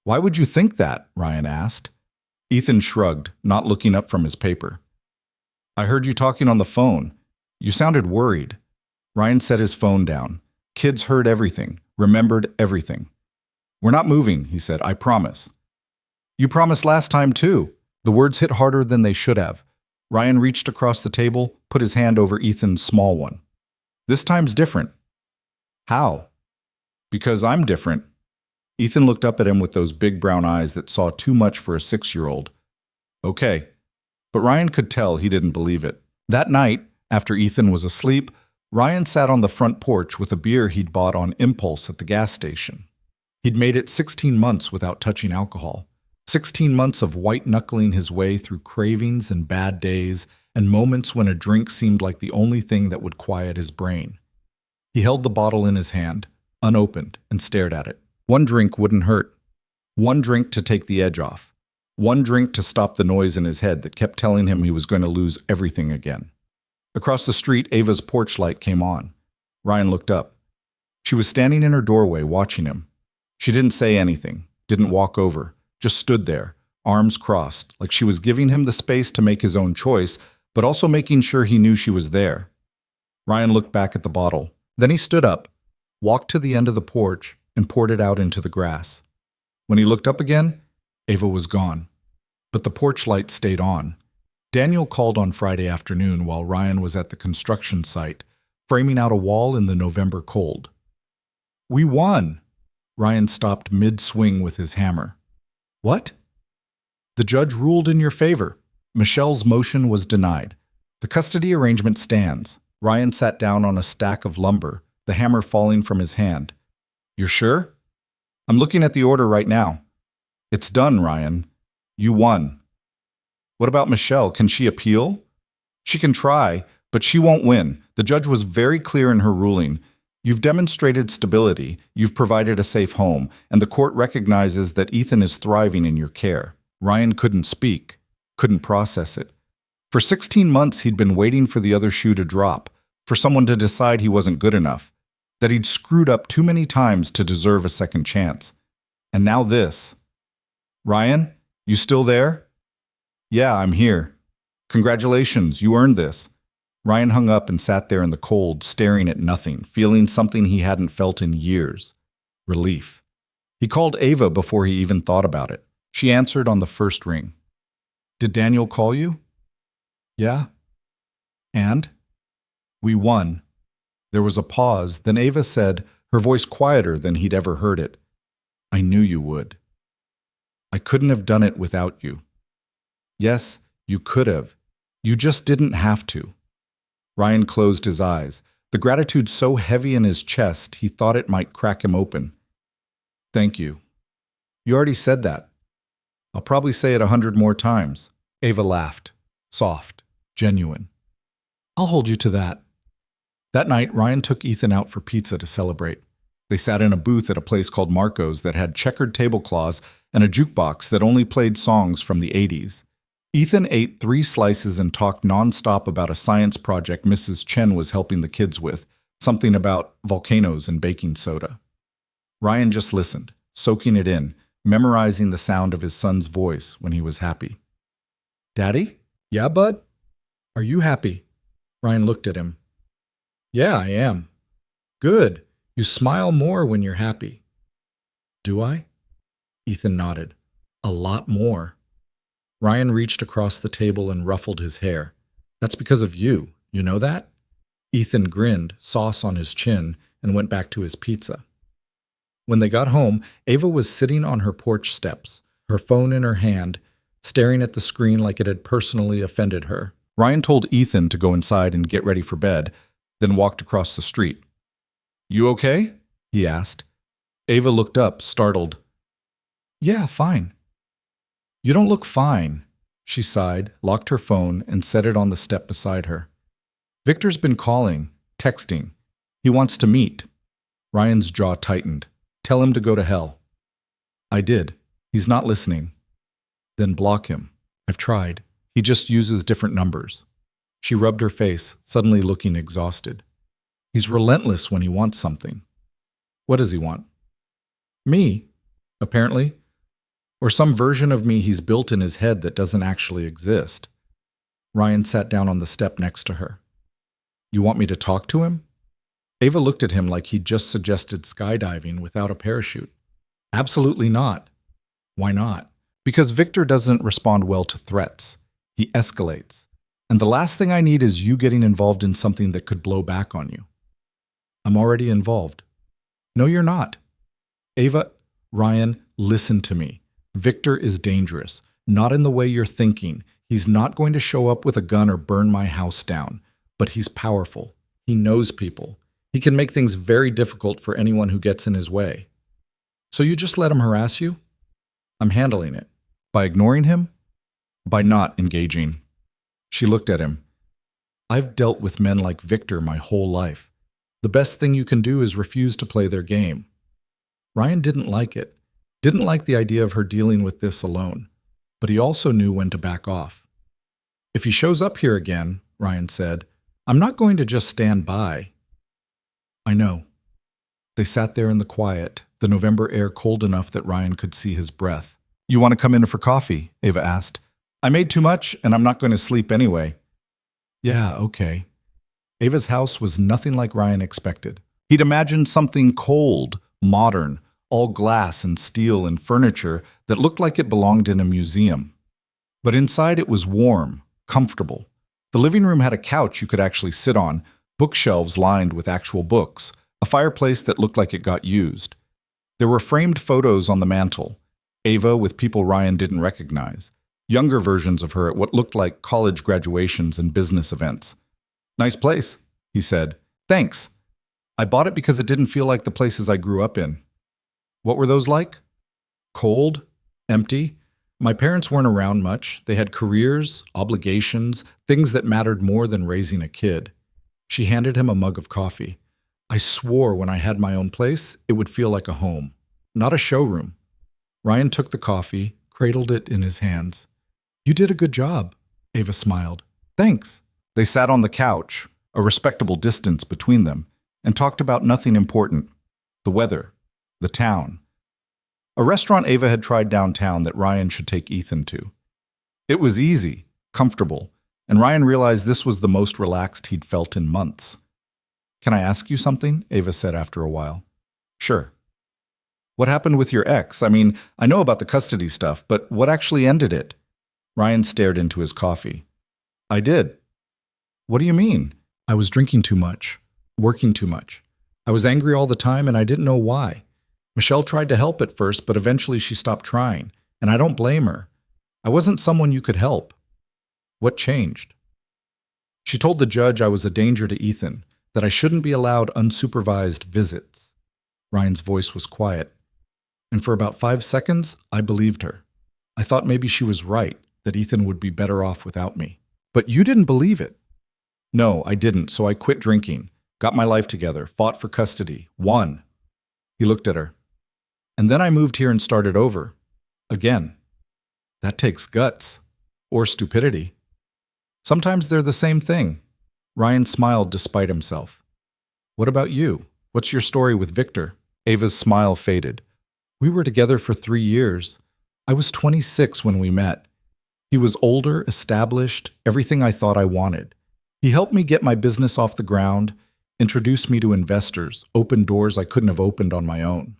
Why would you think that? Ryan asked. Ethan shrugged, not looking up from his paper. I heard you talking on the phone. You sounded worried. Ryan set his phone down. Kids heard everything, remembered everything. We're not moving, he said, I promise. You promised last time too. The words hit harder than they should have. Ryan reached across the table, put his hand over Ethan's small one. This time's different. How? Because I'm different. Ethan looked up at him with those big brown eyes that saw too much for a 6-year-old. Okay. But Ryan could tell he didn't believe it. That night, after Ethan was asleep, Ryan sat on the front porch with a beer he'd bought on impulse at the gas station. He'd made it 16 months without touching alcohol. 16 months of white-knuckling his way through cravings and bad days and moments when a drink seemed like the only thing that would quiet his brain. He held the bottle in his hand, unopened, and stared at it. One drink wouldn't hurt. One drink to take the edge off. One drink to stop the noise in his head that kept telling him he was going to lose everything again. Across the street, Ava's porch light came on. Ryan looked up. She was standing in her doorway watching him. She didn't say anything, didn't walk over, just stood there, arms crossed, like she was giving him the space to make his own choice, but also making sure he knew she was there. Ryan looked back at the bottle. Then he stood up, walked to the end of the porch, and poured it out into the grass. When he looked up again, Ava was gone. But the porch light stayed on. Daniel called on Friday afternoon while Ryan was at the construction site, framing out a wall in the November cold. "We won!" Ryan stopped mid-swing with his hammer. "What?" "The judge ruled in your favor. Michelle's motion was denied. The custody arrangement stands." Ryan sat down on a stack of lumber, the hammer falling from his hand. "You're sure?" "I'm looking at the order right now." "It's done, Ryan. You won." "What about Michelle? Can she appeal?" "She can try, but she won't win. The judge was very clear in her ruling. You've demonstrated stability, you've provided a safe home, and the court recognizes that Ethan is thriving in your care." Ryan couldn't speak, couldn't process it. For 16 months, he'd been waiting for the other shoe to drop, for someone to decide he wasn't good enough, that he'd screwed up too many times to deserve a second chance. And now this. "Ryan, you still there?" "Yeah, I'm here." "Congratulations, you earned this." Ryan hung up and sat there in the cold, staring at nothing, feeling something he hadn't felt in years. Relief. He called Ava before he even thought about it. She answered on the first ring. "Did Daniel call you?" "Yeah." "And?" "We won." There was a pause, then Ava said, her voice quieter than he'd ever heard it. "I knew you would." "I couldn't have done it without you." "Yes, you could have. You just didn't have to." Ryan closed his eyes, the gratitude so heavy in his chest he thought it might crack him open. "Thank you." "You already said that." "I'll probably say it 100 more times." Ava laughed, soft, genuine. "I'll hold you to that." That night, Ryan took Ethan out for pizza to celebrate. They sat in a booth at a place called Marco's that had checkered tablecloths and a jukebox that only played songs from the 80s. Ethan ate 3 slices and talked nonstop about a science project Mrs. Chen was helping the kids with, something about volcanoes and baking soda. Ryan just listened, soaking it in, memorizing the sound of his son's voice when he was happy. "Daddy?" "Yeah, bud?" "Are you happy?" Ryan looked at him. "Yeah, I am." "Good. You smile more when you're happy." "Do I?" Ethan nodded. "A lot more." Ryan reached across the table and ruffled his hair. "That's because of you. You know that?" Ethan grinned, sauce on his chin, and went back to his pizza. When they got home, Ava was sitting on her porch steps, her phone in her hand, staring at the screen like it had personally offended her. Ryan told Ethan to go inside and get ready for bed, then walked across the street. "You okay?" he asked. Ava looked up, startled. "Yeah, fine." "You don't look fine." She sighed, locked her phone, and set it on the step beside her. "Victor's been calling, texting. He wants to meet." Ryan's jaw tightened. "Tell him to go to hell." "I did. He's not listening." "Then block him." "I've tried. He just uses different numbers." She rubbed her face, suddenly looking exhausted. "He's relentless when he wants something." "What does he want?" "Me, apparently. Or some version of me he's built in his head that doesn't actually exist." Ryan sat down on the step next to her. "You want me to talk to him?" Ava looked at him like he'd just suggested skydiving without a parachute. "Absolutely not." "Why not?" "Because Victor doesn't respond well to threats. He escalates. And the last thing I need is you getting involved in something that could blow back on you." "I'm already involved." "No, you're not." "Ava, Ryan, listen to me. Victor is dangerous, not in the way you're thinking. He's not going to show up with a gun or burn my house down. But he's powerful. He knows people. He can make things very difficult for anyone who gets in his way. So you just let him harass you?" "I'm handling it." "By ignoring him?" "By not engaging." She looked at him. "I've dealt with men like Victor my whole life. The best thing you can do is refuse to play their game. Ryan didn't like it, didn't like the idea of her dealing with this alone, but he also knew when to back off. If he shows up here again, Ryan said, I'm not going to just stand by. I know. They sat there in the quiet, the November air cold enough that Ryan could see his breath. You want to come in for coffee? Ava asked. I made too much, and I'm not going to sleep anyway. Yeah, okay. Ava's house was nothing like Ryan expected. He'd imagined something cold, modern, all glass and steel and furniture that looked like it belonged in a museum. But inside it was warm, comfortable. The living room had a couch you could actually sit on, bookshelves lined with actual books, a fireplace that looked like it got used. There were framed photos on the mantel, Ava with people Ryan didn't recognize, younger versions of her at what looked like college graduations and business events. Nice place, he said. Thanks. I bought it because it didn't feel like the places I grew up in. What were those like? Cold, empty. My parents weren't around much. They had careers, obligations, things that mattered more than raising a kid. She handed him a mug of coffee. I swore when I had my own place, it would feel like a home, not a showroom. Ryan took the coffee, cradled it in his hands. You did a good job, Ava smiled. Thanks. They sat on the couch, a respectable distance between them, and talked about nothing important. The weather, the town. A restaurant Ava had tried downtown that Ryan should take Ethan to. It was easy, comfortable, and Ryan realized this was the most relaxed he'd felt in months. Can I ask you something? Ava said after a while. Sure. What happened with your ex? I mean, I know about the custody stuff, but what actually ended it? Ryan stared into his coffee. I did. What do you mean? I was drinking too much, working too much. I was angry all the time and I didn't know why. Michelle tried to help at first, but eventually she stopped trying, and I don't blame her. I wasn't someone you could help. What changed? She told the judge I was a danger to Ethan, that I shouldn't be allowed unsupervised visits. Ryan's voice was quiet. And for about 5 seconds, I believed her. I thought maybe she was right, that Ethan would be better off without me. But you didn't believe it. No, I didn't, so I quit drinking, got my life together, fought for custody, won. He looked at her. And then I moved here and started over. Again. That takes guts. Or stupidity. Sometimes they're the same thing. Ryan smiled despite himself. What about you? What's your story with Victor? Ava's smile faded. We were together for 3 years. I was 26 when we met. He was older, established, everything I thought I wanted. He helped me get my business off the ground, introduced me to investors, opened doors I couldn't have opened on my own.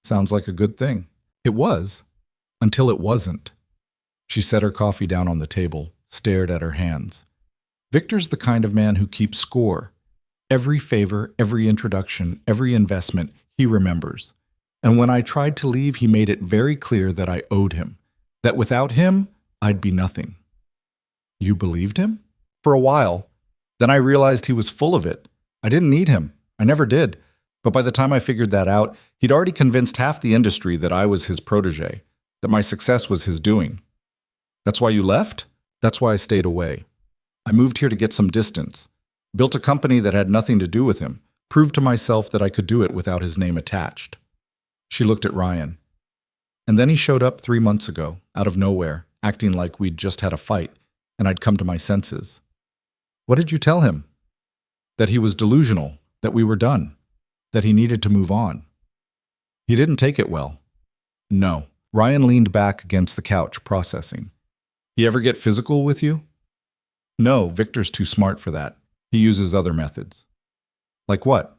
Sounds like a good thing. It was, until it wasn't. She set her coffee down on the table, stared at her hands. Victor's the kind of man who keeps score. Every favor, every introduction, every investment, he remembers. And when I tried to leave, he made it very clear that I owed him, that without him, I'd be nothing. You believed him? For a while. Then I realized he was full of it. I didn't need him. I never did. But by the time I figured that out, he'd already convinced half the industry that I was his protege, that my success was his doing. That's why you left? That's why I stayed away. I moved here to get some distance, built a company that had nothing to do with him, proved to myself that I could do it without his name attached. She looked at Ryan. And then he showed up 3 months ago, out of nowhere, acting like we'd just had a fight, and I'd come to my senses. What did you tell him? That he was delusional, that we were done, that he needed to move on. He didn't take it well. No. Ryan leaned back against the couch, processing. He ever get physical with you? No, Victor's too smart for that. He uses other methods. Like what?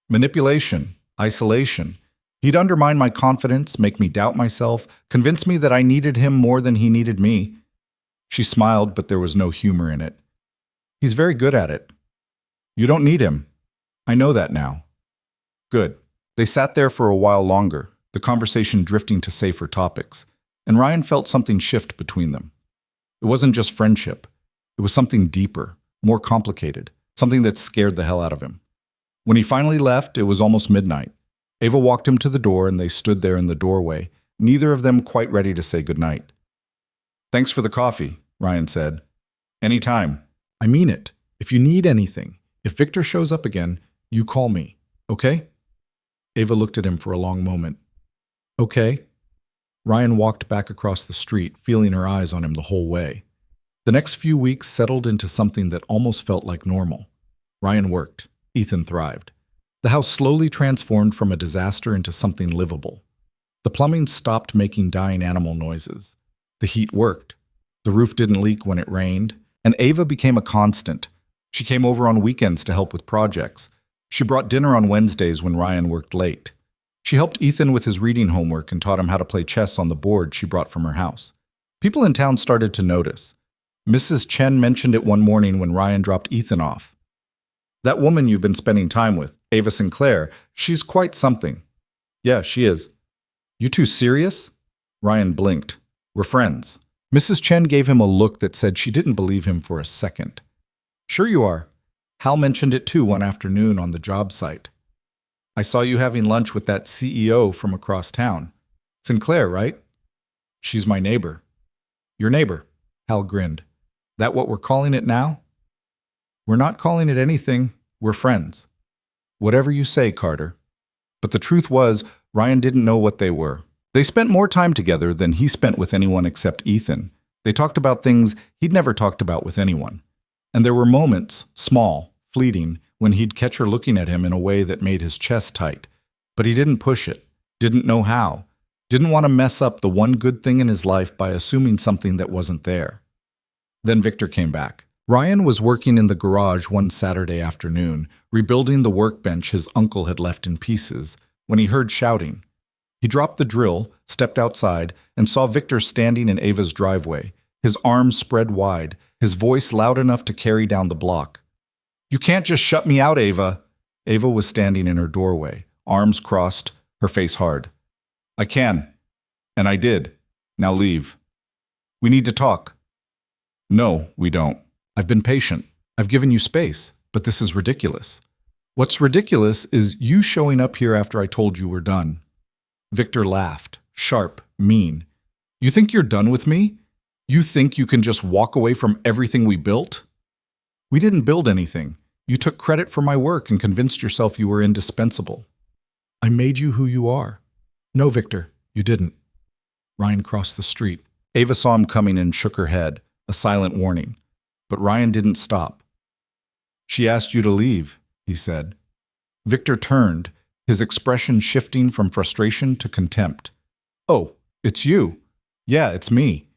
Manipulation, isolation. He'd undermine my confidence, make me doubt myself, convince me that I needed him more than he needed me. She smiled, but there was no humor in it. He's very good at it. You don't need him. I know that now. Good. They sat there for a while longer, the conversation drifting to safer topics, and Ryan felt something shift between them. It wasn't just friendship. It was something deeper, more complicated, something that scared the hell out of him. When he finally left, it was almost midnight. Ava walked him to the door and they stood there in the doorway, neither of them quite ready to say goodnight. Thanks for the coffee, Ryan said. Anytime. I mean it. If you need anything, if Victor shows up again, You call me, okay? Ava looked at him for a long moment. Okay. Ryan walked back across the street, feeling her eyes on him the whole way. The next few weeks settled into something that almost felt like normal. Ryan worked. Ethan thrived. The house slowly transformed from a disaster into something livable. The plumbing stopped making dying animal noises. The heat worked. The roof didn't leak when it rained. And Ava became a constant. She came over on weekends to help with projects. She brought dinner on Wednesdays when Ryan worked late. She helped Ethan with his reading homework and taught him how to play chess on the board she brought from her house. People in town started to notice. Mrs. Chen mentioned it one morning when Ryan dropped Ethan off. That woman you've been spending time with, Ava Sinclair, she's quite something. Yeah, she is. You two serious? Ryan blinked. We're friends. Mrs. Chen gave him a look that said she didn't believe him for a second. Sure you are. Hal mentioned it too one afternoon on the job site. I saw you having lunch with that CEO from across town. Sinclair, right? She's my neighbor. Your neighbor, Hal grinned. That what we're calling it now? We're not calling it anything. We're friends. Whatever you say, Carter. But the truth was, Ryan didn't know what they were. They spent more time together than he spent with anyone except Ethan. They talked about things he'd never talked about with anyone. And there were moments, small, fleeting, when he'd catch her looking at him in a way that made his chest tight. But he didn't push it, didn't know how, didn't want to mess up the one good thing in his life by assuming something that wasn't there. Then Victor came back. Ryan was working in the garage one Saturday afternoon, rebuilding the workbench his uncle had left in pieces, when he heard shouting. He dropped the drill, stepped outside, and saw Victor standing in Ava's driveway, his arms spread wide, his voice loud enough to carry down the block. You can't just shut me out, Ava. Ava was standing in her doorway, arms crossed, her face hard. I can. And I did. Now leave. We need to talk. No, we don't. I've been patient. I've given you space, but this is ridiculous. What's ridiculous is you showing up here after I told you we're done. Victor laughed, sharp, mean. You think you're done with me? You think you can just walk away from everything we built? We didn't build anything. You took credit for my work and convinced yourself you were indispensable. I made you who you are. No, Victor, you didn't. Ryan crossed the street. Ava saw him coming and shook her head, a silent warning. But Ryan didn't stop. She asked you to leave, he said. Victor turned, his expression shifting from frustration to contempt. Oh, it's you. Yeah, it's me.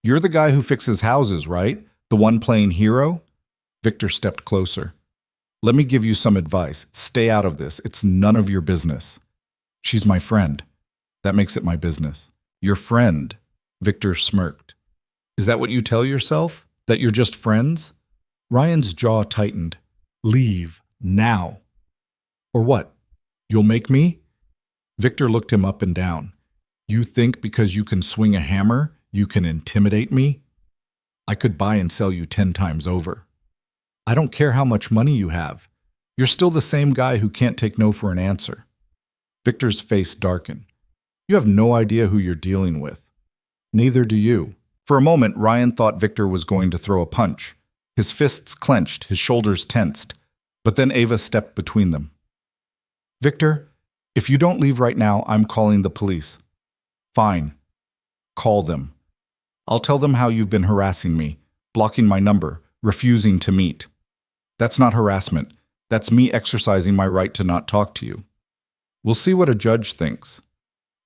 You're the guy who fixes houses, right? The one playing hero? Victor stepped closer. Let me give you some advice. Stay out of this. It's none of your business. She's my friend. That makes it my business. Your friend, Victor smirked. Is that what you tell yourself? That you're just friends? Ryan's jaw tightened. Leave, now. Or what? You'll make me? Victor looked him up and down. You think because you can swing a hammer, you can intimidate me? I could buy and sell you 10 times over. I don't care how much money you have. You're still the same guy who can't take no for an answer. Victor's face darkened. You have no idea who you're dealing with. Neither do you. For a moment, Ryan thought Victor was going to throw a punch. His fists clenched, his shoulders tensed. But then Ava stepped between them. Victor, if you don't leave right now, I'm calling the police. Fine. Call them. I'll tell them how you've been harassing me, blocking my number, refusing to meet. That's not harassment. That's me exercising my right to not talk to you. We'll see what a judge thinks.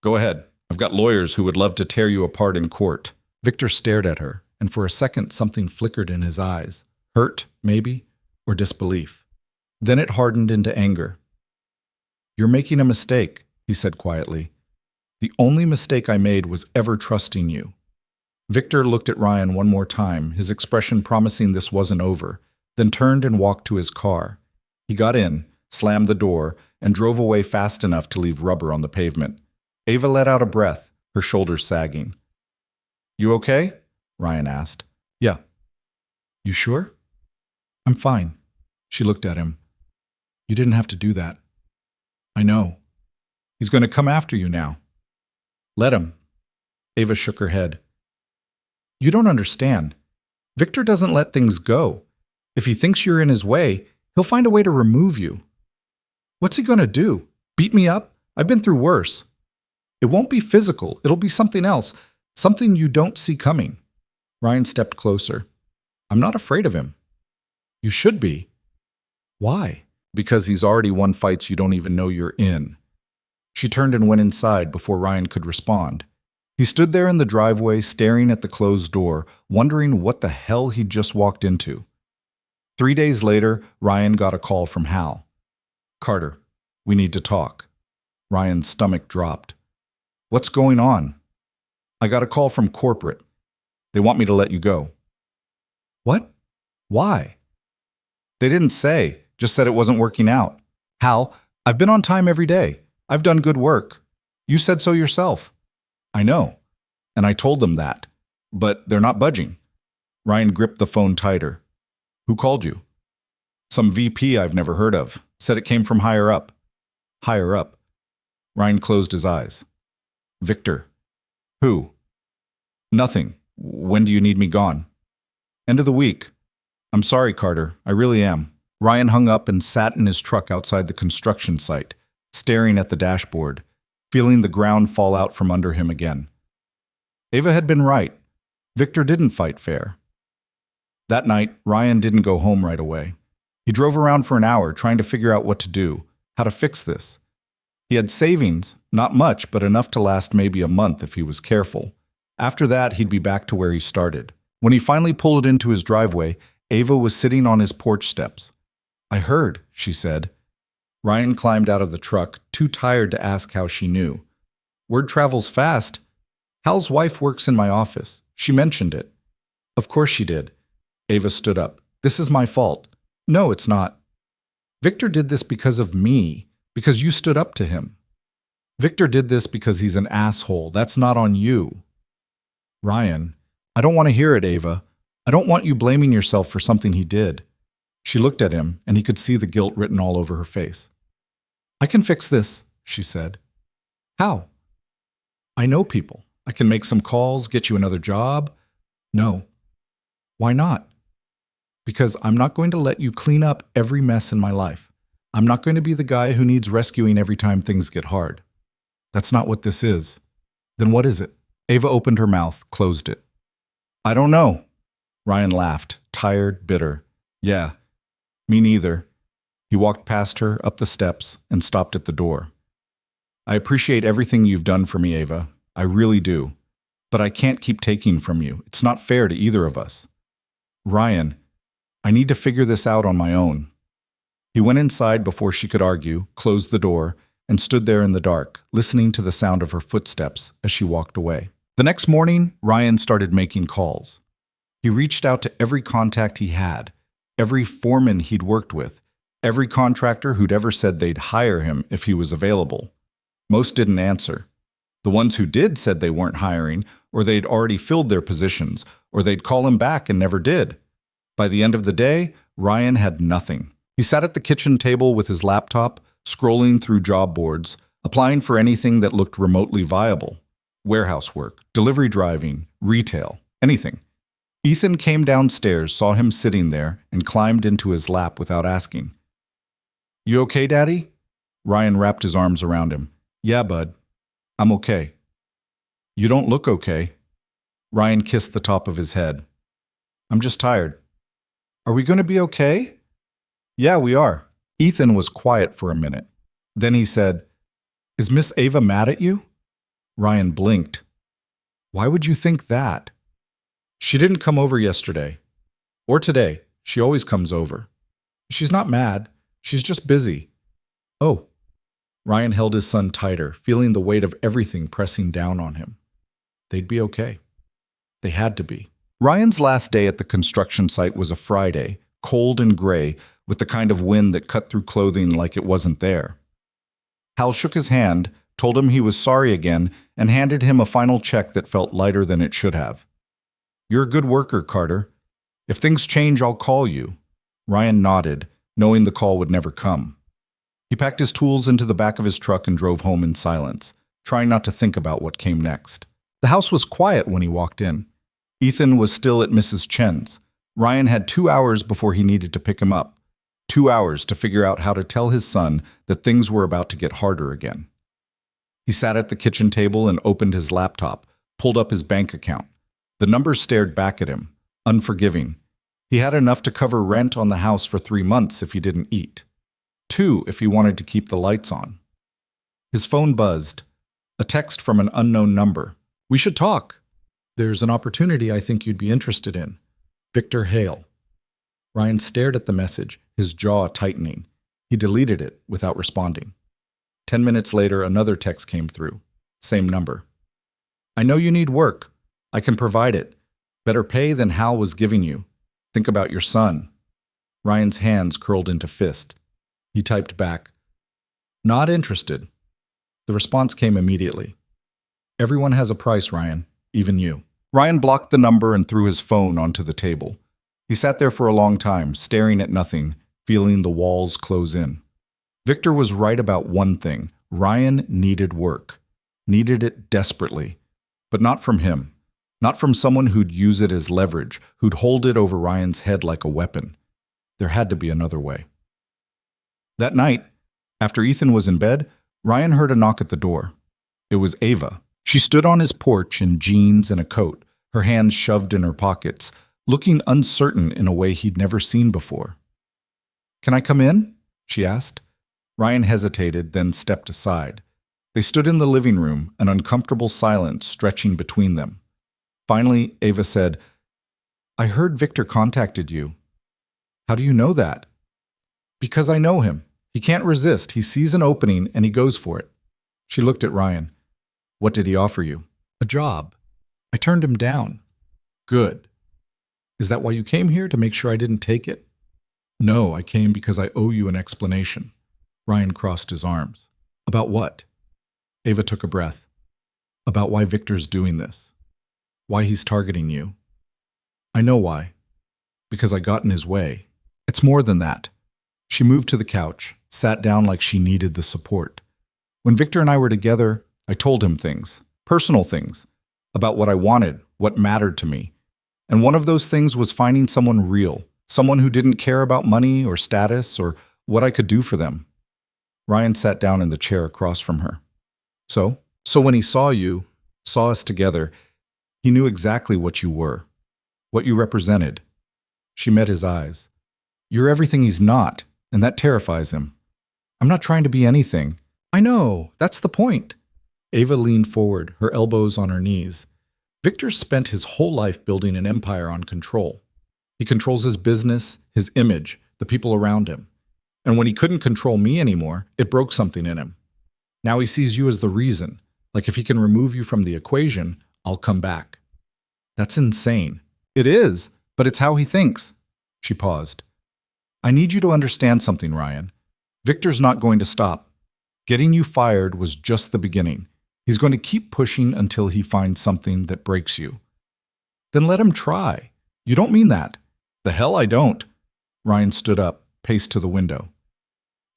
Go ahead. I've got lawyers who would love to tear you apart in court. Victor stared at her, and for a second something flickered in his eyes. Hurt, maybe, or disbelief. Then it hardened into anger. You're making a mistake, he said quietly. The only mistake I made was ever trusting you. Victor looked at Ryan one more time, his expression promising this wasn't over, then turned and walked to his car. He got in, slammed the door, and drove away fast enough to leave rubber on the pavement. Ava let out a breath, her shoulders sagging. You okay? Ryan asked. Yeah. You sure? I'm fine. She looked at him. You didn't have to do that. I know. He's going to come after you now. Let him. Ava shook her head. You don't understand. Victor doesn't let things go. If he thinks you're in his way, he'll find a way to remove you. What's he gonna do? Beat me up? I've been through worse. It won't be physical. It'll be something else. Something you don't see coming. Ryan stepped closer. I'm not afraid of him. You should be. Why? Because he's already won fights you don't even know you're in. She turned and went inside before Ryan could respond. He stood there in the driveway, staring at the closed door, wondering what the hell he'd just walked into. 3 days later, Ryan got a call from Hal. Carter, we need to talk. Ryan's stomach dropped. What's going on? I got a call from corporate. They want me to let you go. What? Why? They didn't say, just said it wasn't working out. Hal, I've been on time every day. I've done good work. You said so yourself. I know. And I told them that. But they're not budging. Ryan gripped the phone tighter. Who called you? Some VP I've never heard of. Said it came from higher up. Higher up. Ryan closed his eyes. Victor. Who? Nothing. When do you need me gone? End of the week. I'm sorry, Carter. I really am. Ryan hung up and sat in his truck outside the construction site, staring at the dashboard, feeling the ground fall out from under him again. Ava had been right. Victor didn't fight fair. That night, Ryan didn't go home right away. He drove around for an hour trying to figure out what to do, how to fix this. He had savings, not much, but enough to last maybe a month if he was careful. After that, he'd be back to where he started. When he finally pulled it into his driveway, Ava was sitting on his porch steps. I heard, she said. Ryan climbed out of the truck, too tired to ask how she knew. Word travels fast. Hal's wife works in my office. She mentioned it. Of course she did. Ava stood up. This is my fault. No, it's not. Victor did this because of me, because you stood up to him. Victor did this because he's an asshole. That's not on you. Ryan, I don't want to hear it, Ava. I don't want you blaming yourself for something he did. She looked at him, and he could see the guilt written all over her face. I can fix this, she said. How? I know people. I can make some calls, get you another job. No. Why not? Because I'm not going to let you clean up every mess in my life. I'm not going to be the guy who needs rescuing every time things get hard. That's not what this is. Then what is it? Ava opened her mouth, closed it. I don't know. Ryan laughed, tired, bitter. Yeah, me neither. He walked past her, up the steps, and stopped at the door. I appreciate everything you've done for me, Ava. I really do. But I can't keep taking from you. It's not fair to either of us. Ryan, I need to figure this out on my own. He went inside before she could argue, closed the door, and stood there in the dark, listening to the sound of her footsteps as she walked away. The next morning, Ryan started making calls. He reached out to every contact he had, every foreman he'd worked with, every contractor who'd ever said they'd hire him if he was available. Most didn't answer. The ones who did said they weren't hiring, or they'd already filled their positions, or they'd call him back and never did. By the end of the day, Ryan had nothing. He sat at the kitchen table with his laptop, scrolling through job boards, applying for anything that looked remotely viable. Warehouse work, delivery driving, retail, anything. Ethan came downstairs, saw him sitting there, and climbed into his lap without asking. You okay, Daddy? Ryan wrapped his arms around him. Yeah, bud. I'm okay. You don't look okay. Ryan kissed the top of his head. I'm just tired. Are we going to be okay? Yeah, we are. Ethan was quiet for a minute. Then he said, Is Miss Ava mad at you? Ryan blinked. Why would you think that? She didn't come over yesterday. Or today. She always comes over. She's not mad. She's just busy. Oh. Ryan held his son tighter, feeling the weight of everything pressing down on him. They'd be okay. They had to be. Ryan's last day at the construction site was a Friday, cold and gray, with the kind of wind that cut through clothing like it wasn't there. Hal shook his hand, told him he was sorry again, and handed him a final check that felt lighter than it should have. You're a good worker, Carter. If things change, I'll call you. Ryan nodded, knowing the call would never come. He packed his tools into the back of his truck and drove home in silence, trying not to think about what came next. The house was quiet when he walked in. Ethan was still at Mrs. Chen's. Ryan had 2 hours before he needed to pick him up. 2 hours to figure out how to tell his son that things were about to get harder again. He sat at the kitchen table and opened his laptop, pulled up his bank account. The numbers stared back at him, unforgiving. He had enough to cover rent on the house for 3 months if he didn't eat. 2 if he wanted to keep the lights on. His phone buzzed. A text from an unknown number. "We should talk. There's an opportunity I think you'd be interested in. Victor Hale." Ryan stared at the message, his jaw tightening. He deleted it without responding. 10 minutes later, another text came through. Same number. "I know you need work. I can provide it. Better pay than Hal was giving you. Think about your son." Ryan's hands curled into fists. He typed back, "Not interested." The response came immediately. "Everyone has a price, Ryan, even you." Ryan blocked the number and threw his phone onto the table. He sat there for a long time, staring at nothing, feeling the walls close in. Victor was right about one thing. Ryan needed work. Needed it desperately. But not from him. Not from someone who'd use it as leverage, who'd hold it over Ryan's head like a weapon. There had to be another way. That night, after Ethan was in bed, Ryan heard a knock at the door. It was Ava. She stood on his porch in jeans and a coat, her hands shoved in her pockets, looking uncertain in a way he'd never seen before. "Can I come in?" she asked. Ryan hesitated, then stepped aside. They stood in the living room, an uncomfortable silence stretching between them. Finally, Ava said, "I heard Victor contacted you." "How do you know that?" "Because I know him. He can't resist. He sees an opening and he goes for it." She looked at Ryan. "What did he offer you?" "A job. I turned him down." "Good. Is that why you came here, to make sure I didn't take it?" "No, I came because I owe you an explanation." Ryan crossed his arms. "About what?" Ava took a breath. "About why Victor's doing this. Why he's targeting you." "I know why. Because I got in his way. It's more than that." She moved to the couch, sat down like she needed the support. "When Victor and I were together, I told him things, personal things, about what I wanted, what mattered to me. And one of those things was finding someone real, someone who didn't care about money or status or what I could do for them." Ryan sat down in the chair across from her. So when he saw you, saw us together, he knew exactly what you were, what you represented." She met his eyes. "You're everything he's not, and that terrifies him." "I'm not trying to be anything." "I know, that's the point." Ava leaned forward, her elbows on her knees. "Victor spent his whole life building an empire on control. He controls his business, his image, the people around him. And when he couldn't control me anymore, it broke something in him. Now he sees you as the reason, like if he can remove you from the equation, I'll come back." "That's insane." "It is, but it's how he thinks." She paused. "I need you to understand something, Ryan. Victor's not going to stop. Getting you fired was just the beginning. He's going to keep pushing until he finds something that breaks you." "Then let him try." "You don't mean that." "The hell I don't." Ryan stood up, paced to the window.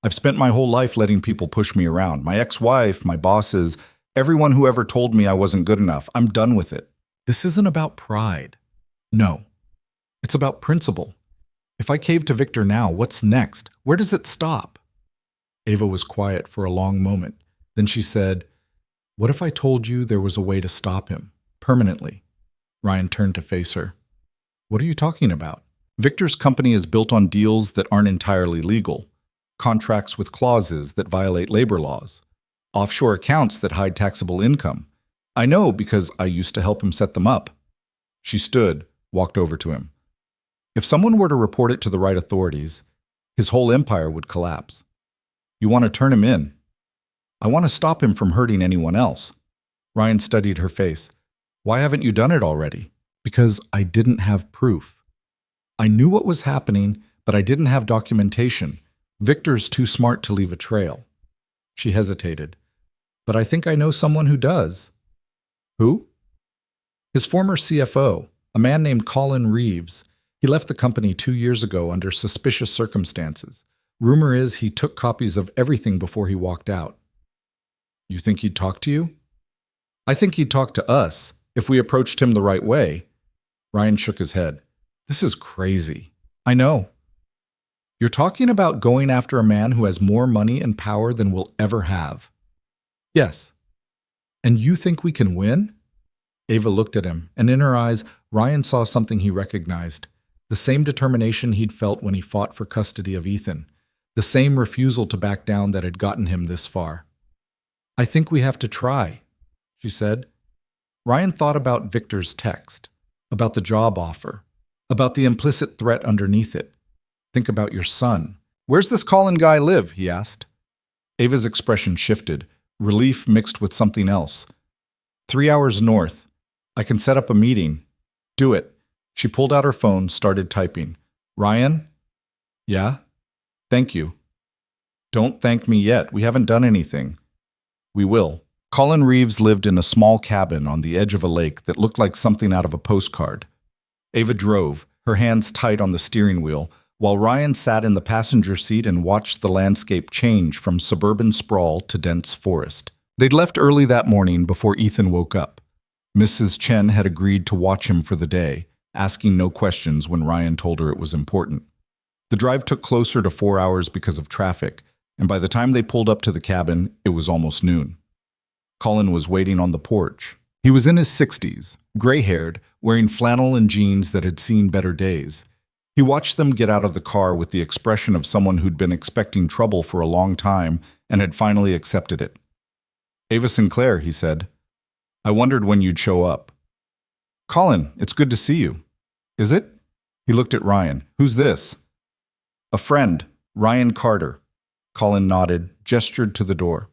"I've spent my whole life letting people push me around. My ex-wife, my bosses, everyone who ever told me I wasn't good enough. I'm done with it." "This isn't about pride." "No. It's about principle. If I cave to Victor now, what's next? Where does it stop?" Ava was quiet for a long moment. Then she said, "What if I told you there was a way to stop him, permanently?" Ryan turned to face her. "What are you talking about?" "Victor's company is built on deals that aren't entirely legal. Contracts with clauses that violate labor laws. Offshore accounts that hide taxable income. I know because I used to help him set them up." She stood, walked over to him. "If someone were to report it to the right authorities, his whole empire would collapse. You want to turn him in. I want to stop him from hurting anyone else." Ryan studied her face. "Why haven't you done it already?" "Because I didn't have proof. I knew what was happening, but I didn't have documentation. Victor's too smart to leave a trail." She hesitated. "But I think I know someone who does." "Who?" "His former CFO, a man named Colin Reeves. He left the company 2 years ago under suspicious circumstances. Rumor is he took copies of everything before he walked out." "You think he'd talk to you?" "I think he'd talk to us, if we approached him the right way." Ryan shook his head. "This is crazy." "I know." You're talking about going after a man who has more money and power than we'll ever have. Yes. And you think we can win? Ava looked at him, and in her eyes, Ryan saw something he recognized. The same determination he'd felt when he fought for custody of Ethan. The same refusal to back down that had gotten him this far. I think we have to try, she said. Ryan thought about Victor's text, about the job offer, about the implicit threat underneath it. Think about your son. Where's this Colin guy live? He asked. Ava's expression shifted, relief mixed with something else. 3 hours north. I can set up a meeting. Do it. She pulled out her phone, started typing. Ryan? Yeah? Thank you. Don't thank me yet. We haven't done anything. We will. Colin Reeves lived in a small cabin on the edge of a lake that looked like something out of a postcard. Ava drove, her hands tight on the steering wheel, while Ryan sat in the passenger seat and watched the landscape change from suburban sprawl to dense forest. They'd left early that morning before Ethan woke up. Mrs. Chen had agreed to watch him for the day, asking no questions when Ryan told her it was important. The drive took closer to 4 hours because of traffic, and by the time they pulled up to the cabin, it was almost noon. Colin was waiting on the porch. He was in his 60s, gray-haired, wearing flannel and jeans that had seen better days. He watched them get out of the car with the expression of someone who'd been expecting trouble for a long time and had finally accepted it. Ava Sinclair, he said. I wondered when you'd show up. Colin, it's good to see you. Is it? He looked at Ryan. Who's this? A friend, Ryan Carter. Colin nodded, gestured to the door.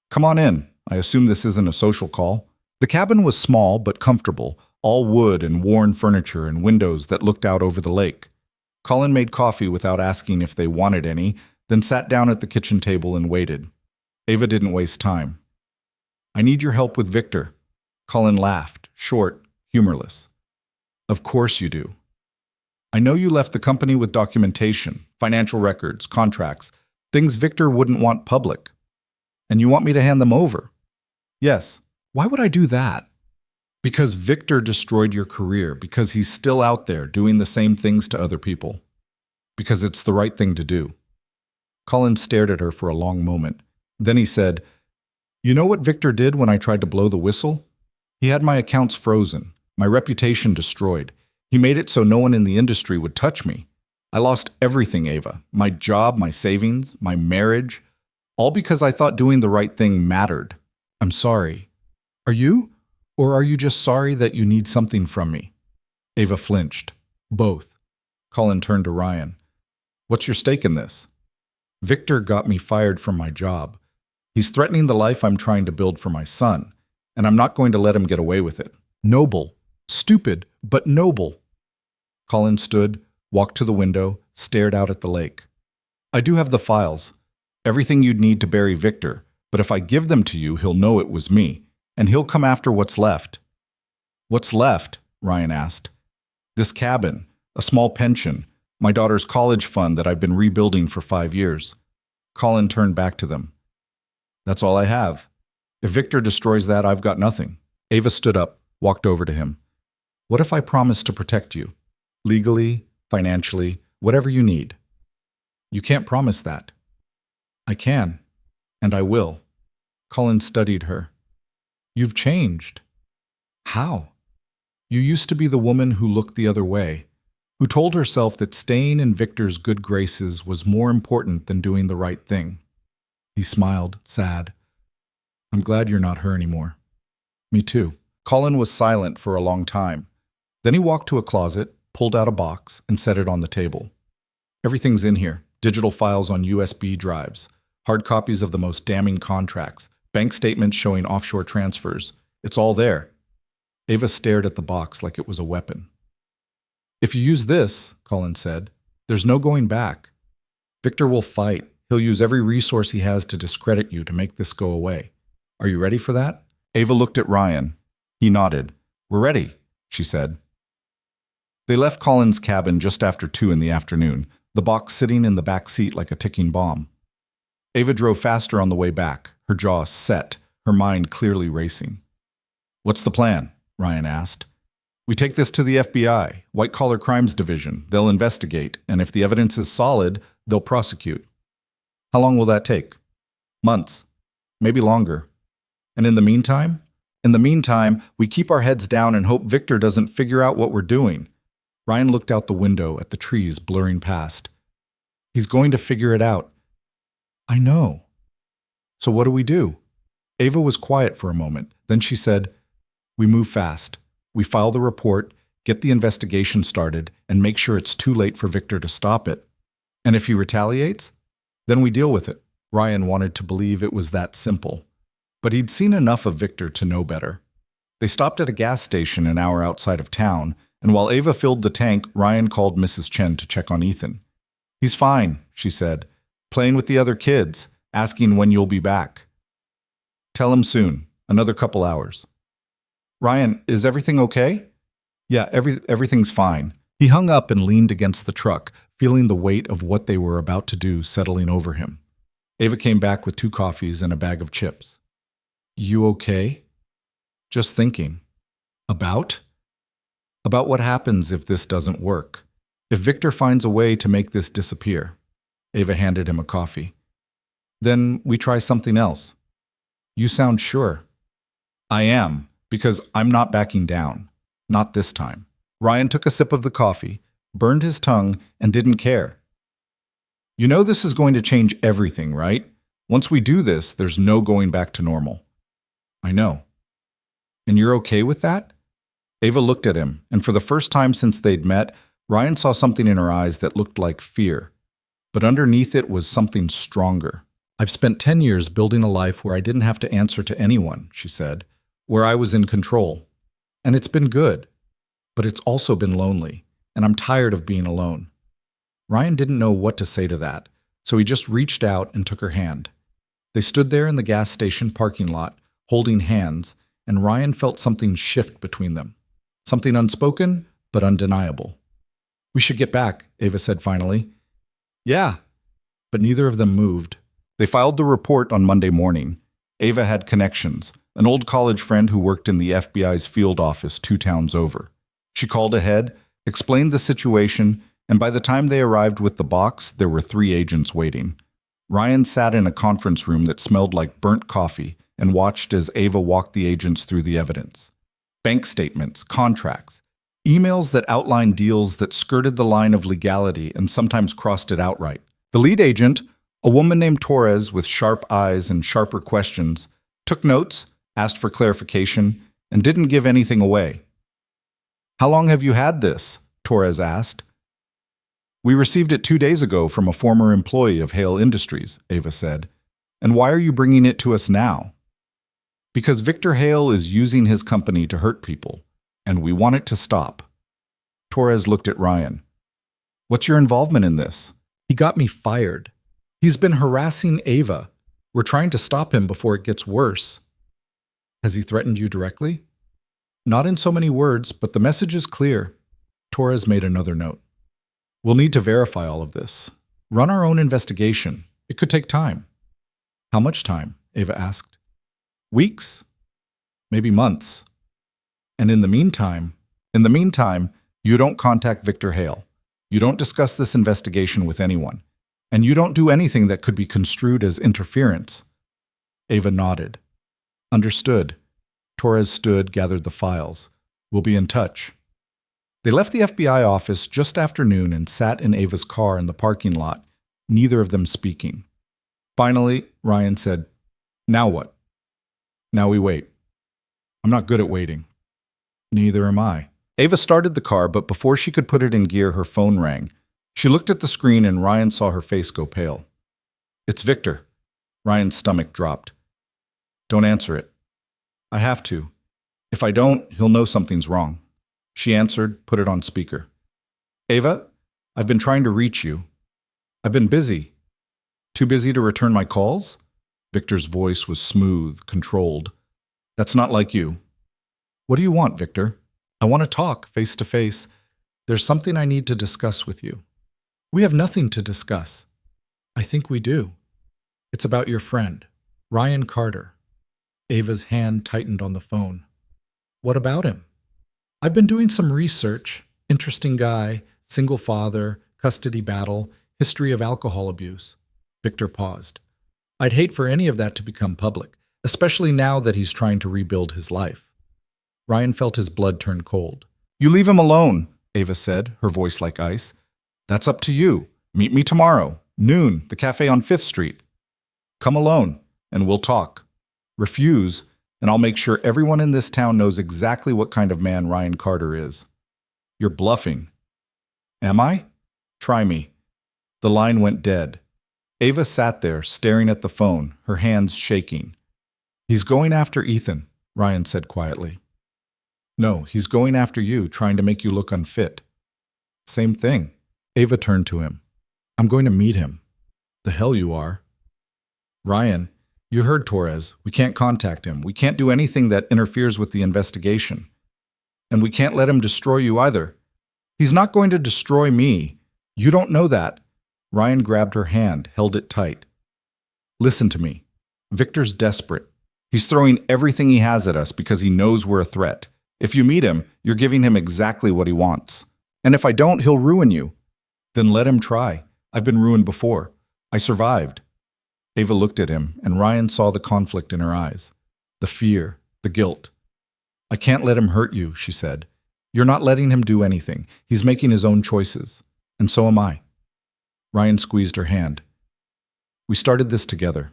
Come on in. I assume this isn't a social call. The cabin was small but comfortable, all wood and worn furniture and windows that looked out over the lake. Colin made coffee without asking if they wanted any, then sat down at the kitchen table and waited. Ava didn't waste time. I need your help with Victor. Colin laughed, short, humorless. Of course you do. I know you left the company with documentation, financial records, contracts, things Victor wouldn't want public. And you want me to hand them over? Yes. Why would I do that? Because Victor destroyed your career, because he's still out there doing the same things to other people. Because it's the right thing to do. Colin stared at her for a long moment. Then he said, You know what Victor did when I tried to blow the whistle? He had my accounts frozen, my reputation destroyed. He made it so no one in the industry would touch me. I lost everything, Ava. My job, my savings, my marriage. All because I thought doing the right thing mattered. I'm sorry. Are you? Or are you just sorry that you need something from me? Ava flinched. Both. Colin turned to Ryan. What's your stake in this? Victor got me fired from my job. He's threatening the life I'm trying to build for my son, and I'm not going to let him get away with it. Noble. Stupid, but noble. Colin stood, walked to the window, stared out at the lake. I do have the files. Everything you'd need to bury Victor, but if I give them to you, he'll know it was me, and he'll come after what's left. What's left? Ryan asked. This cabin, a small pension, my daughter's college fund that I've been rebuilding for 5 years. Colin turned back to them. That's all I have. If Victor destroys that, I've got nothing. Ava stood up, walked over to him. What if I promise to protect you? Legally, financially, whatever you need. You can't promise that. I can, and I will. Colin studied her. You've changed. How? You used to be the woman who looked the other way, who told herself that staying in Victor's good graces was more important than doing the right thing. He smiled, sad. I'm glad you're not her anymore. Me too. Colin was silent for a long time. Then he walked to a closet, pulled out a box, and set it on the table. Everything's in here. Digital files on USB drives, hard copies of the most damning contracts, bank statements showing offshore transfers. It's all there. Ava stared at the box like it was a weapon. If you use this, Colin said, there's no going back. Victor will fight. He'll use every resource he has to discredit you to make this go away. Are you ready for that? Ava looked at Ryan. He nodded. We're ready, she said. They left Colin's cabin just after 2 in the afternoon, the box sitting in the back seat like a ticking bomb. Ava drove faster on the way back, her jaw set, her mind clearly racing. What's the plan? Ryan asked. We take this to the FBI, White Collar Crimes Division. They'll investigate, and if the evidence is solid, they'll prosecute. How long will that take? Months. Maybe longer. And in the meantime? In the meantime, we keep our heads down and hope Victor doesn't figure out what we're doing. Ryan looked out the window at the trees blurring past. He's going to figure it out. I know. So what do we do? Ava was quiet for a moment. Then she said, we move fast. We file the report, get the investigation started, and make sure it's too late for Victor to stop it. And if he retaliates, then we deal with it. Ryan wanted to believe it was that simple. But he'd seen enough of Victor to know better. They stopped at a gas station an hour outside of town, and while Ava filled the tank, Ryan called Mrs. Chen to check on Ethan. He's fine, she said, playing with the other kids, asking when you'll be back. Tell him soon, another couple hours. Ryan, is everything okay? Yeah, everything's fine. He hung up and leaned against the truck, feeling the weight of what they were about to do settling over him. Ava came back with 2 coffees and a bag of chips. You okay? Just thinking. About? About what happens if this doesn't work. If Victor finds a way to make this disappear. Ava handed him a coffee. Then we try something else. You sound sure. I am, because I'm not backing down. Not this time. Ryan took a sip of the coffee, burned his tongue, and didn't care. You know this is going to change everything, right? Once we do this, there's no going back to normal. I know. And you're okay with that? Ava looked at him, and for the first time since they'd met, Ryan saw something in her eyes that looked like fear. But underneath it was something stronger. I've spent 10 years building a life where I didn't have to answer to anyone, she said, where I was in control. And it's been good. But it's also been lonely, and I'm tired of being alone. Ryan didn't know what to say to that, so he just reached out and took her hand. They stood there in the gas station parking lot, holding hands, and Ryan felt something shift between them. Something unspoken, but undeniable. We should get back, Ava said finally. Yeah. But neither of them moved. They filed the report on Monday morning. Ava had connections, an old college friend who worked in the FBI's field office 2 towns over. She called ahead, explained the situation, and by the time they arrived with the box, there were 3 agents waiting. Ryan sat in a conference room that smelled like burnt coffee and watched as Ava walked the agents through the evidence. Bank statements, contracts, emails that outlined deals that skirted the line of legality and sometimes crossed it outright. The lead agent, a woman named Torres with sharp eyes and sharper questions, took notes, asked for clarification, and didn't give anything away. How long have you had this? Torres asked. We received it 2 days ago from a former employee of Hale Industries, Ava said. And why are you bringing it to us now? Because Victor Hale is using his company to hurt people, and we want it to stop. Torres looked at Ryan. What's your involvement in this? He got me fired. He's been harassing Ava. We're trying to stop him before it gets worse. Has he threatened you directly? Not in so many words, but the message is clear. Torres made another note. We'll need to verify all of this. Run our own investigation. It could take time. How much time? Ava asked. Weeks? Maybe months. And in the meantime, you don't contact Victor Hale. You don't discuss this investigation with anyone. And you don't do anything that could be construed as interference. Ava nodded. Understood. Torres stood, gathered the files. We'll be in touch. They left the FBI office just after noon and sat in Ava's car in the parking lot, neither of them speaking. Finally, Ryan said, Now what? Now we wait. I'm not good at waiting. Neither am I. Ava started the car, but before she could put it in gear, her phone rang. She looked at the screen and Ryan saw her face go pale. It's Victor. Ryan's stomach dropped. Don't answer it. I have to. If I don't, he'll know something's wrong. She answered, put it on speaker. Ava, I've been trying to reach you. I've been busy. Too busy to return my calls? Victor's voice was smooth, controlled. That's not like you. What do you want, Victor? I want to talk face to face. There's something I need to discuss with you. We have nothing to discuss. I think we do. It's about your friend, Ryan Carter. Ava's hand tightened on the phone. What about him? I've been doing some research. Interesting guy, single father, custody battle. History of alcohol abuse. Victor paused. I'd hate for any of that to become public, especially now that he's trying to rebuild his life. Ryan felt his blood turn cold. You leave him alone, Ava said, her voice like ice. That's up to you. Meet me tomorrow, noon, the cafe on 5th Street. Come alone, and we'll talk. Refuse, and I'll make sure everyone in this town knows exactly what kind of man Ryan Carter is. You're bluffing. Am I? Try me. The line went dead. Ava sat there, staring at the phone, her hands shaking. He's going after Ethan, Ryan said quietly. No, he's going after you, trying to make you look unfit. Same thing. Ava turned to him. I'm going to meet him. The hell you are. Ryan, you heard Torres. We can't contact him. We can't do anything that interferes with the investigation. And we can't let him destroy you either. He's not going to destroy me. You don't know that. Ryan grabbed her hand, held it tight. Listen to me. Victor's desperate. He's throwing everything he has at us because he knows we're a threat. If you meet him, you're giving him exactly what he wants. And if I don't, he'll ruin you. Then let him try. I've been ruined before. I survived. Ava looked at him, and Ryan saw the conflict in her eyes. The fear, the guilt. I can't let him hurt you, she said. You're not letting him do anything. He's making his own choices. And so am I. Ryan squeezed her hand. We started this together.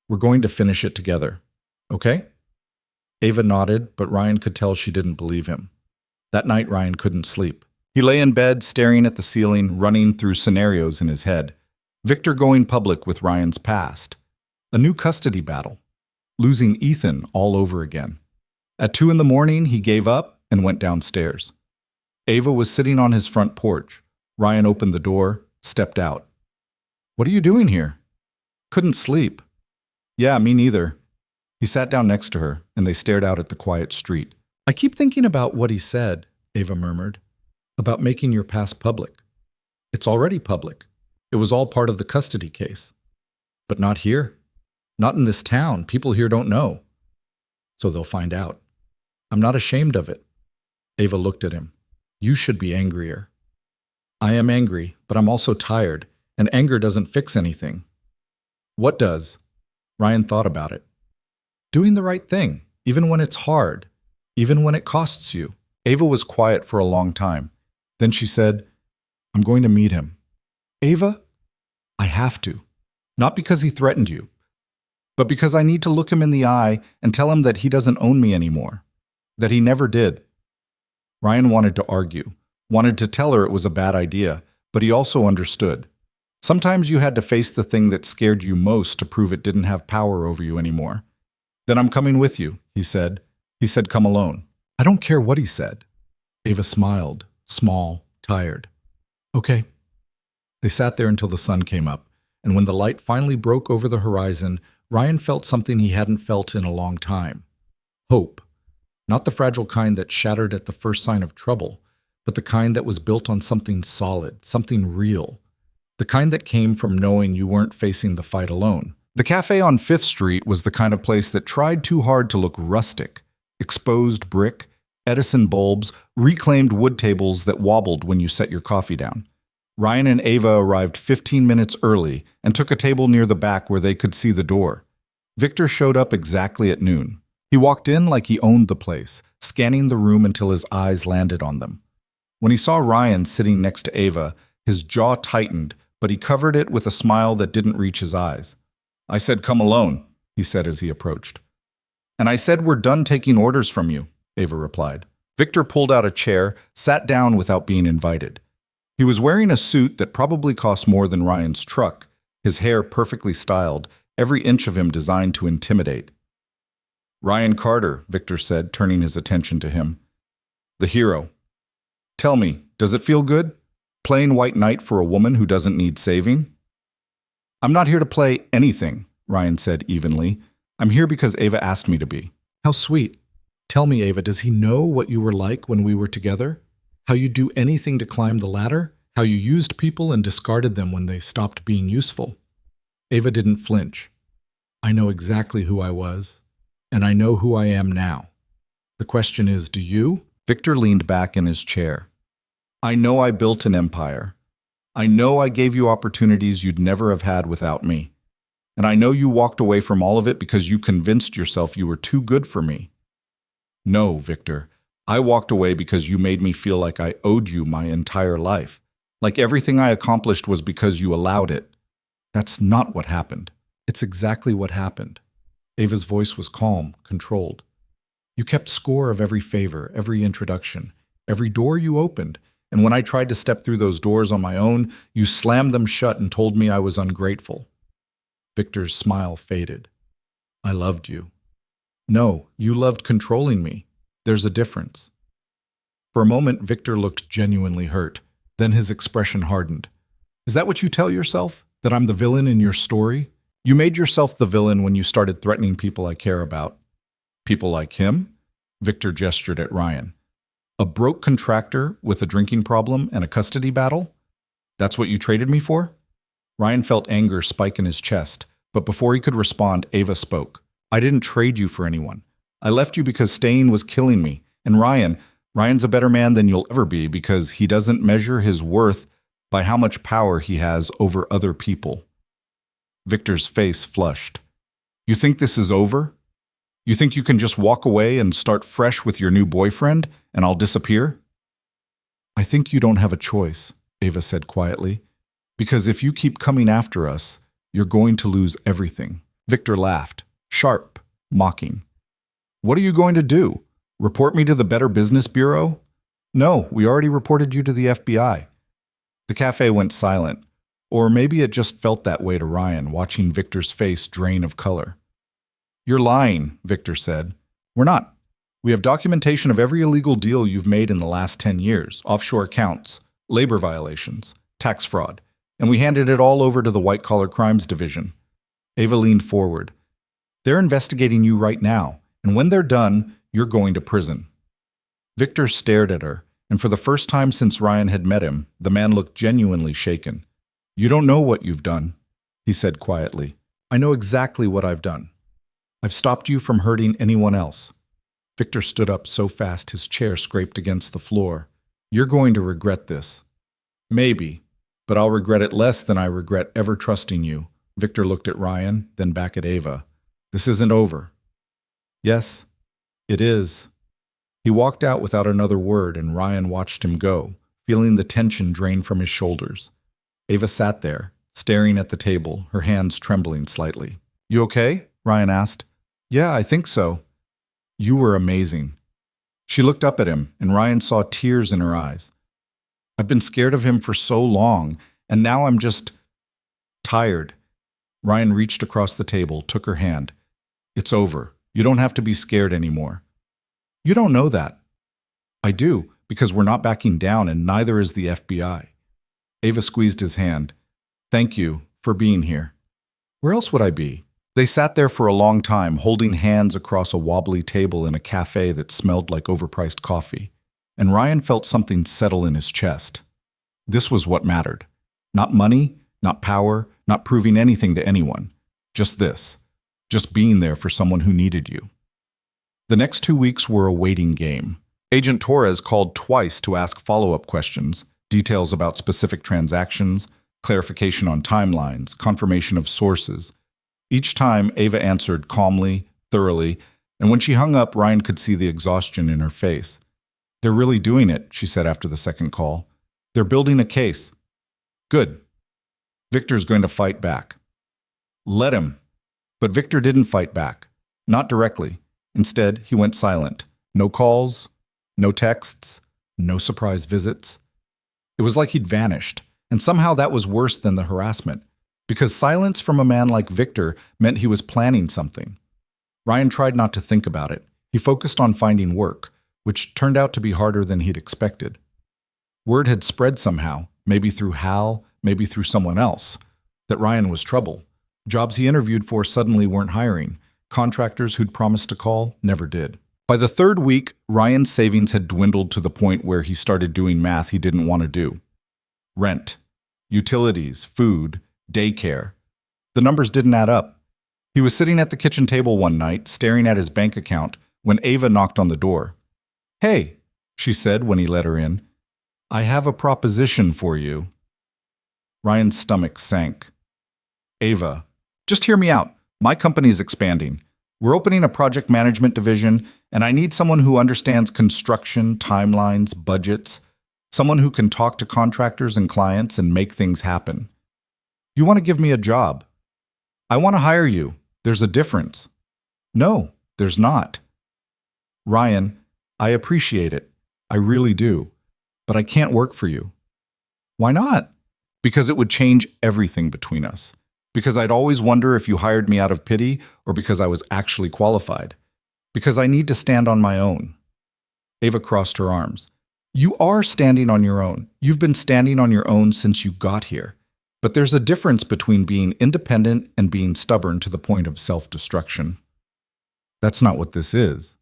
We're going to finish it together. Okay? Ava nodded, but Ryan could tell she didn't believe him. That night, Ryan couldn't sleep. He lay in bed, staring at the ceiling, running through scenarios in his head. Victor going public with Ryan's past. A new custody battle. Losing Ethan all over again. At 2 a.m, he gave up and went downstairs. Ava was sitting on his front porch. Ryan opened the door, stepped out. What are you doing here? Couldn't sleep. Yeah, me neither. He sat down next to her, and they stared out at the quiet street. I keep thinking about what he said, Ava murmured. About making your past public. It's already public. It was all part of the custody case. But not here. Not in this town. People here don't know. So they'll find out. I'm not ashamed of it. Ava looked at him. You should be angrier. I am angry, but I'm also tired, and anger doesn't fix anything. What does? Ryan thought about it. Doing the right thing, even when it's hard, even when it costs you. Ava was quiet for a long time. Then she said, I'm going to meet him. Ava, I have to. Not because he threatened you, but because I need to look him in the eye and tell him that he doesn't own me anymore. That he never did. Ryan wanted to argue, wanted to tell her it was a bad idea, but he also understood. Sometimes you had to face the thing that scared you most to prove it didn't have power over you anymore. Then I'm coming with you, he said. He said, come alone. I don't care what he said. Ava smiled, small, tired. Okay. They sat there until the sun came up, and when the light finally broke over the horizon, Ryan felt something he hadn't felt in a long time. Hope. Not the fragile kind that shattered at the first sign of trouble, but the kind that was built on something solid, something real. The kind that came from knowing you weren't facing the fight alone. The cafe on 5th Street was the kind of place that tried too hard to look rustic. Exposed brick, Edison bulbs, reclaimed wood tables that wobbled when you set your coffee down. Ryan and Ava arrived 15 minutes early and took a table near the back where they could see the door. Victor showed up exactly at noon. He walked in like he owned the place, scanning the room until his eyes landed on them. When he saw Ryan sitting next to Ava, his jaw tightened, but he covered it with a smile that didn't reach his eyes. I said, come alone, he said as he approached. And I said, we're done taking orders from you, Ava replied. Victor pulled out a chair, sat down without being invited. He was wearing a suit that probably cost more than Ryan's truck, his hair perfectly styled, every inch of him designed to intimidate. Ryan Carter, Victor said, turning his attention to him. The hero. Tell me, does it feel good? Playing white knight for a woman who doesn't need saving? I'm not here to play anything, Ryan said evenly. I'm here because Ava asked me to be. How sweet. Tell me, Ava, does he know what you were like when we were together? How you do anything to climb the ladder? How you used people and discarded them when they stopped being useful? Ava didn't flinch. I know exactly who I was, and I know who I am now. The question is, do you? Victor leaned back in his chair. I know I built an empire. I know I gave you opportunities you'd never have had without me. And I know you walked away from all of it because you convinced yourself you were too good for me. No, Victor. I walked away because you made me feel like I owed you my entire life. Like everything I accomplished was because you allowed it. That's not what happened. It's exactly what happened. Ava's voice was calm, controlled. You kept score of every favor, every introduction, every door you opened. And when I tried to step through those doors on my own, you slammed them shut and told me I was ungrateful. Victor's smile faded. I loved you. No, you loved controlling me. There's a difference. For a moment, Victor looked genuinely hurt. Then his expression hardened. Is that what you tell yourself? That I'm the villain in your story? You made yourself the villain when you started threatening people I care about. People like him? Victor gestured at Ryan. A broke contractor with a drinking problem and a custody battle? That's what you traded me for? Ryan felt anger spike in his chest, but before he could respond, Ava spoke. I didn't trade you for anyone. I left you because staying was killing me. And Ryan's a better man than you'll ever be because he doesn't measure his worth by how much power he has over other people. Victor's face flushed. You think this is over? You think you can just walk away and start fresh with your new boyfriend and I'll disappear? I think you don't have a choice, Ava said quietly, because if you keep coming after us, you're going to lose everything. Victor laughed, sharp, mocking. What are you going to do? Report me to the Better Business Bureau? No, we already reported you to the FBI. The cafe went silent, or maybe it just felt that way to Ryan, watching Victor's face drain of color. You're lying, Victor said. We're not. We have documentation of every illegal deal you've made in the last 10 years, offshore accounts, labor violations, tax fraud, and we handed it all over to the White Collar Crimes Division. Ava leaned forward. They're investigating you right now, and when they're done, you're going to prison. Victor stared at her, and for the first time since Ryan had met him, the man looked genuinely shaken. You don't know what you've done, he said quietly. I know exactly what I've done. I've stopped you from hurting anyone else. Victor stood up so fast his chair scraped against the floor. You're going to regret this. Maybe, but I'll regret it less than I regret ever trusting you. Victor looked at Ryan, then back at Ava. This isn't over. Yes, it is. He walked out without another word, and Ryan watched him go, feeling the tension drain from his shoulders. Ava sat there, staring at the table, her hands trembling slightly. You okay? Ryan asked. Yeah, I think so. You were amazing. She looked up at him, and Ryan saw tears in her eyes. I've been scared of him for so long, and now I'm just tired. Ryan reached across the table, took her hand. It's over. You don't have to be scared anymore. You don't know that. I do, because we're not backing down, and neither is the FBI. Ava squeezed his hand. Thank you for being here. Where else would I be? They sat there for a long time, holding hands across a wobbly table in a cafe that smelled like overpriced coffee, and Ryan felt something settle in his chest. This was what mattered. Not money, not power, not proving anything to anyone. Just this. Just being there for someone who needed you. The next 2 weeks were a waiting game. Agent Torres called twice to ask follow-up questions, details about specific transactions, clarification on timelines, confirmation of sources. Each time, Ava answered calmly, thoroughly, and when she hung up, Ryan could see the exhaustion in her face. They're really doing it, she said after the second call. They're building a case. Good. Victor's going to fight back. Let him. But Victor didn't fight back. Not directly. Instead, he went silent. No calls, no texts, no surprise visits. It was like he'd vanished, and somehow that was worse than the harassment, because silence from a man like Victor meant he was planning something. Ryan tried not to think about it. He focused on finding work, which turned out to be harder than he'd expected. Word had spread somehow, maybe through Hal, maybe through someone else, that Ryan was trouble. Jobs he interviewed for suddenly weren't hiring. Contractors who'd promised to call never did. By the third week, Ryan's savings had dwindled to the point where he started doing math he didn't want to do. Rent, utilities, food, daycare. The numbers didn't add up. He was sitting at the kitchen table one night, staring at his bank account, when Ava knocked on the door. Hey, she said when he let her in. I have a proposition for you. Ryan's stomach sank. Ava, just hear me out. My company is expanding. We're opening a project management division, and I need someone who understands construction, timelines, budgets, someone who can talk to contractors and clients and make things happen. You want to give me a job? I want to hire you. There's a difference. No, there's not. Ryan, I appreciate it. I really do. But I can't work for you. Why not? Because it would change everything between us. Because I'd always wonder if you hired me out of pity or because I was actually qualified. Because I need to stand on my own. Ava crossed her arms. You are standing on your own. You've been standing on your own since you got here. But there's a difference between being independent and being stubborn to the point of self-destruction. That's not what this is.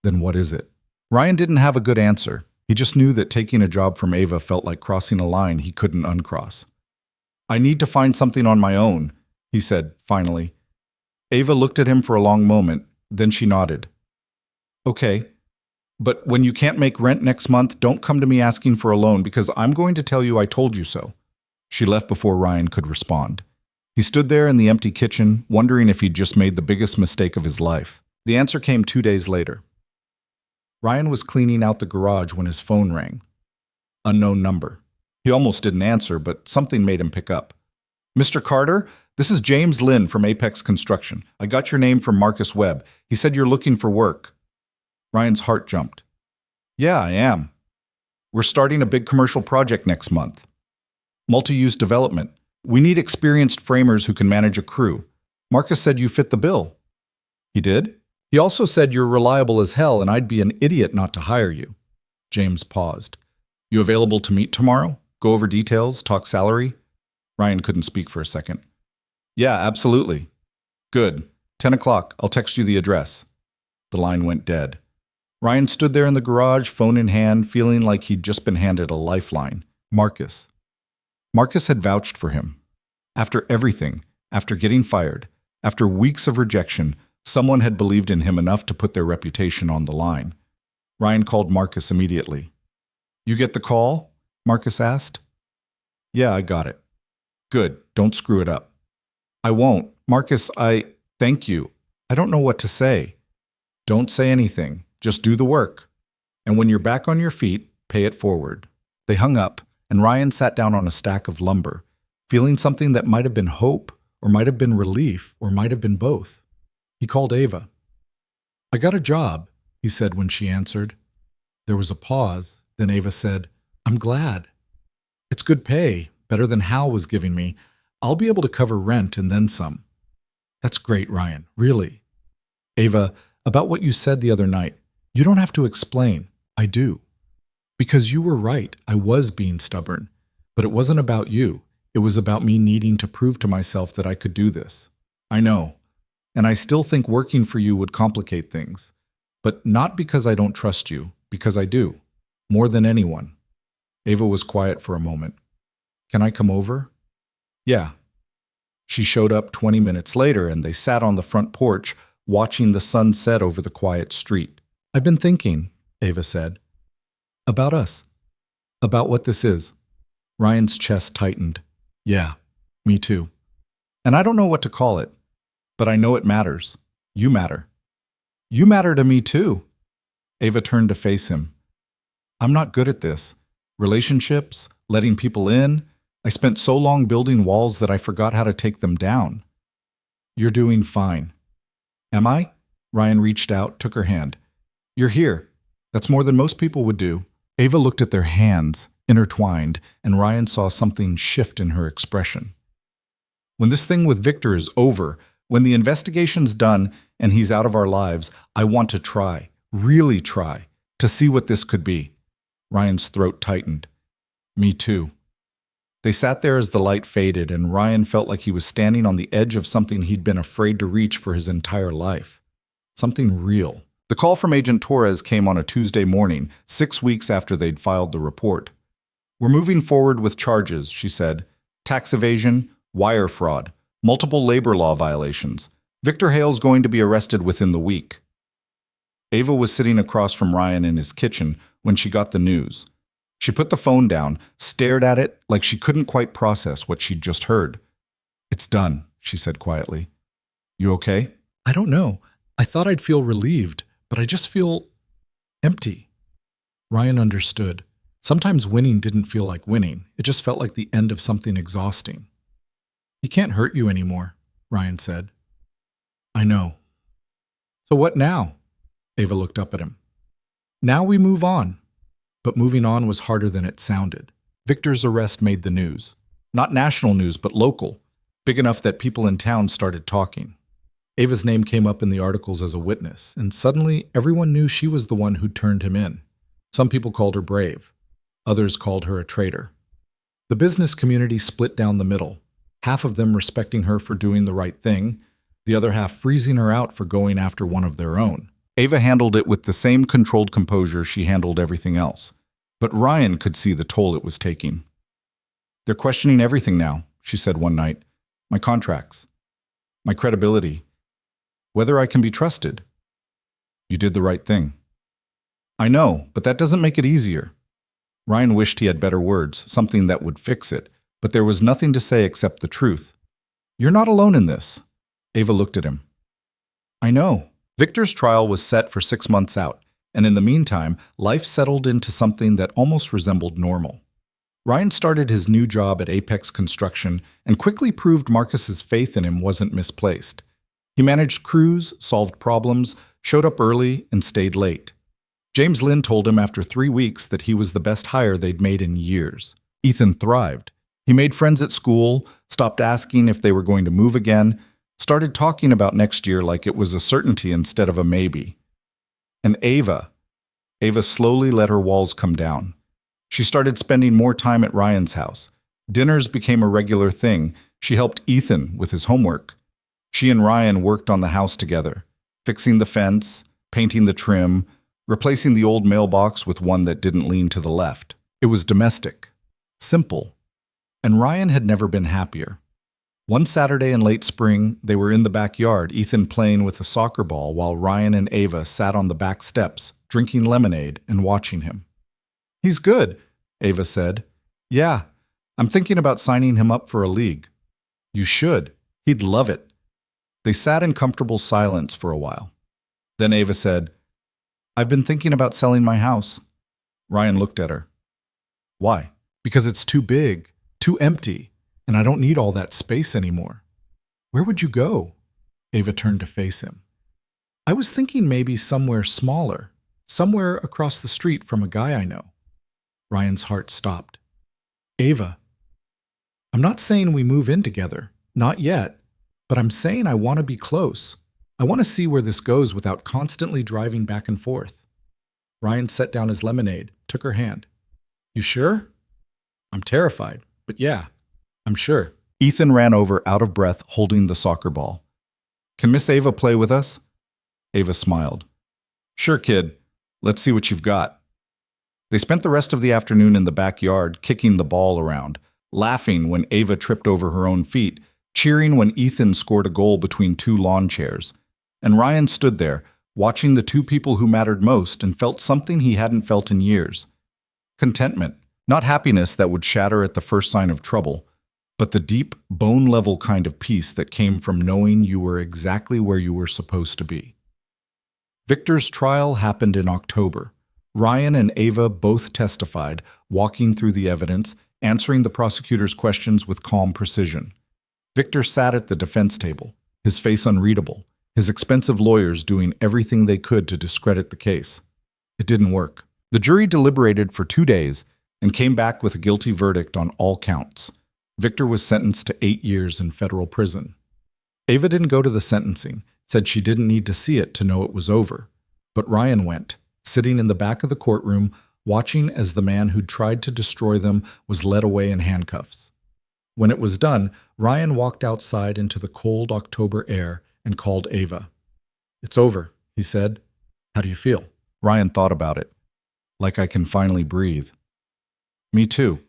Then what is it? Ryan didn't have a good answer. He just knew that taking a job from Ava felt like crossing a line he couldn't uncross. I need to find something on my own, he said, finally. Ava looked at him for a long moment, then she nodded. Okay, but when you can't make rent next month, don't come to me asking for a loan because I'm going to tell you I told you so. She left before Ryan could respond. He stood there in the empty kitchen, wondering if he'd just made the biggest mistake of his life. The answer came 2 days later. Ryan was cleaning out the garage when his phone rang. Unknown number. He almost didn't answer, but something made him pick up. Mr. Carter, this is James Lynn from Apex Construction. I got your name from Marcus Webb. He said you're looking for work. Ryan's heart jumped. Yeah, I am. We're starting a big commercial project next month. Multi-use development. We need experienced framers who can manage a crew. Marcus said you fit the bill. He did? He also said you're reliable as hell and I'd be an idiot not to hire you. James paused. You available to meet tomorrow? Go over details, talk salary? Ryan couldn't speak for a second. Yeah, absolutely. Good. 10 o'clock. I'll text you the address. The line went dead. Ryan stood there in the garage, phone in hand, feeling like he'd just been handed a lifeline. Marcus. Marcus had vouched for him. After everything, after getting fired, after weeks of rejection, someone had believed in him enough to put their reputation on the line. Ryan called Marcus immediately. You get the call? Marcus asked. Yeah, I got it. Good, don't screw it up. I won't. Marcus, thank you. I don't know what to say. Don't say anything. Just do the work. And when you're back on your feet, pay it forward. They hung up, and Ryan sat down on a stack of lumber, feeling something that might have been hope, or might have been relief, or might have been both. He called Ava. I got a job, he said when she answered. There was a pause, then Ava said, I'm glad. It's good pay, better than Hal was giving me. I'll be able to cover rent and then some. That's great, Ryan, really. Ava, about what you said the other night, you don't have to explain. I do. Because you were right, I was being stubborn. But it wasn't about you. It was about me needing to prove to myself that I could do this. I know. And I still think working for you would complicate things. But not because I don't trust you, because I do. More than anyone. Ava was quiet for a moment. Can I come over? Yeah. She showed up 20 minutes later and they sat on the front porch, watching the sun set over the quiet street. I've been thinking, Ava said. About us. About what this is. Ryan's chest tightened. Yeah, me too. And I don't know what to call it, but I know it matters. You matter. You matter to me too. Ava turned to face him. I'm not good at this. Relationships, letting people in. I spent so long building walls that I forgot how to take them down. You're doing fine. Am I? Ryan reached out, took her hand. You're here. That's more than most people would do. Ava looked at their hands, intertwined, and Ryan saw something shift in her expression. When this thing with Victor is over, when the investigation's done and he's out of our lives, I want to try, really try, to see what this could be. Ryan's throat tightened. Me too. They sat there as the light faded, and Ryan felt like he was standing on the edge of something he'd been afraid to reach for his entire life. Something real. The call from Agent Torres came on a Tuesday morning, 6 weeks after they'd filed the report. We're moving forward with charges, she said. Tax evasion, wire fraud, multiple labor law violations. Victor Hale's going to be arrested within the week. Ava was sitting across from Ryan in his kitchen when she got the news. She put the phone down, stared at it like she couldn't quite process what she'd just heard. "It's done," she said quietly. "You okay?" "I don't know. I thought I'd feel relieved, but I just feel empty." Ryan understood. Sometimes winning didn't feel like winning. It just felt like the end of something exhausting. "He can't hurt you anymore," Ryan said. "I know." "So what now?" Ava looked up at him. "Now we move on." But moving on was harder than it sounded. Victor's arrest made the news. Not national news, but local. Big enough that people in town started talking. Ava's name came up in the articles as a witness, and suddenly everyone knew she was the one who turned him in. Some people called her brave. Others called her a traitor. The business community split down the middle, half of them respecting her for doing the right thing, the other half freezing her out for going after one of their own. Ava handled it with the same controlled composure she handled everything else. But Ryan could see the toll it was taking. "They're questioning everything now," she said one night. "My contracts. My credibility. Whether I can be trusted." "You did the right thing." "I know, but that doesn't make it easier." Ryan wished he had better words, something that would fix it, but there was nothing to say except the truth. "You're not alone in this." Ava looked at him. "I know." Victor's trial was set for 6 months out, and in the meantime, life settled into something that almost resembled normal. Ryan started his new job at Apex Construction and quickly proved Marcus's faith in him wasn't misplaced. He managed crews, solved problems, showed up early, and stayed late. James Lynn told him after 3 weeks that he was the best hire they'd made in years. Ethan thrived. He made friends at school, stopped asking if they were going to move again, started talking about next year like it was a certainty instead of a maybe. And Ava slowly let her walls come down. She started spending more time at Ryan's house. Dinners became a regular thing. She helped Ethan with his homework. She and Ryan worked on the house together, fixing the fence, painting the trim, replacing the old mailbox with one that didn't lean to the left. It was domestic, simple, and Ryan had never been happier. One Saturday in late spring, they were in the backyard, Ethan playing with a soccer ball while Ryan and Ava sat on the back steps, drinking lemonade and watching him. "He's good," Ava said. "Yeah, I'm thinking about signing him up for a league." "You should. He'd love it." They sat in comfortable silence for a while. Then Ava said, "I've been thinking about selling my house." Ryan looked at her. "Why?" "Because it's too big, too empty, and I don't need all that space anymore." "Where would you go?" Ava turned to face him. "I was thinking maybe somewhere smaller, somewhere across the street from a guy I know." Ryan's heart stopped. "Ava, I'm not saying we move in together, not yet, but I'm saying I want to be close. I want to see where this goes without constantly driving back and forth." Ryan set down his lemonade, took her hand. "You sure?" "I'm terrified, but yeah, I'm sure." Ethan ran over, out of breath, holding the soccer ball. "Can Miss Ava play with us?" Ava smiled. "Sure, kid. Let's see what you've got." They spent the rest of the afternoon in the backyard, kicking the ball around, laughing when Ava tripped over her own feet, cheering when Ethan scored a goal between 2 lawn chairs. And Ryan stood there, watching the 2 people who mattered most, and felt something he hadn't felt in years. Contentment, not happiness that would shatter at the first sign of trouble, but the deep, bone-level kind of peace that came from knowing you were exactly where you were supposed to be. Victor's trial happened in October. Ryan and Ava both testified, walking through the evidence, answering the prosecutor's questions with calm precision. Victor sat at the defense table, his face unreadable, his expensive lawyers doing everything they could to discredit the case. It didn't work. The jury deliberated for 2 days and came back with a guilty verdict on all counts. Victor was sentenced to 8 years in federal prison. Ava didn't go to the sentencing, said she didn't need to see it to know it was over. But Ryan went, sitting in the back of the courtroom, watching as the man who'd tried to destroy them was led away in handcuffs. When it was done, Ryan walked outside into the cold October air and called Ava. "It's over," he said. "How do you feel?" Ryan thought about it. "Like I can finally breathe." "Me too."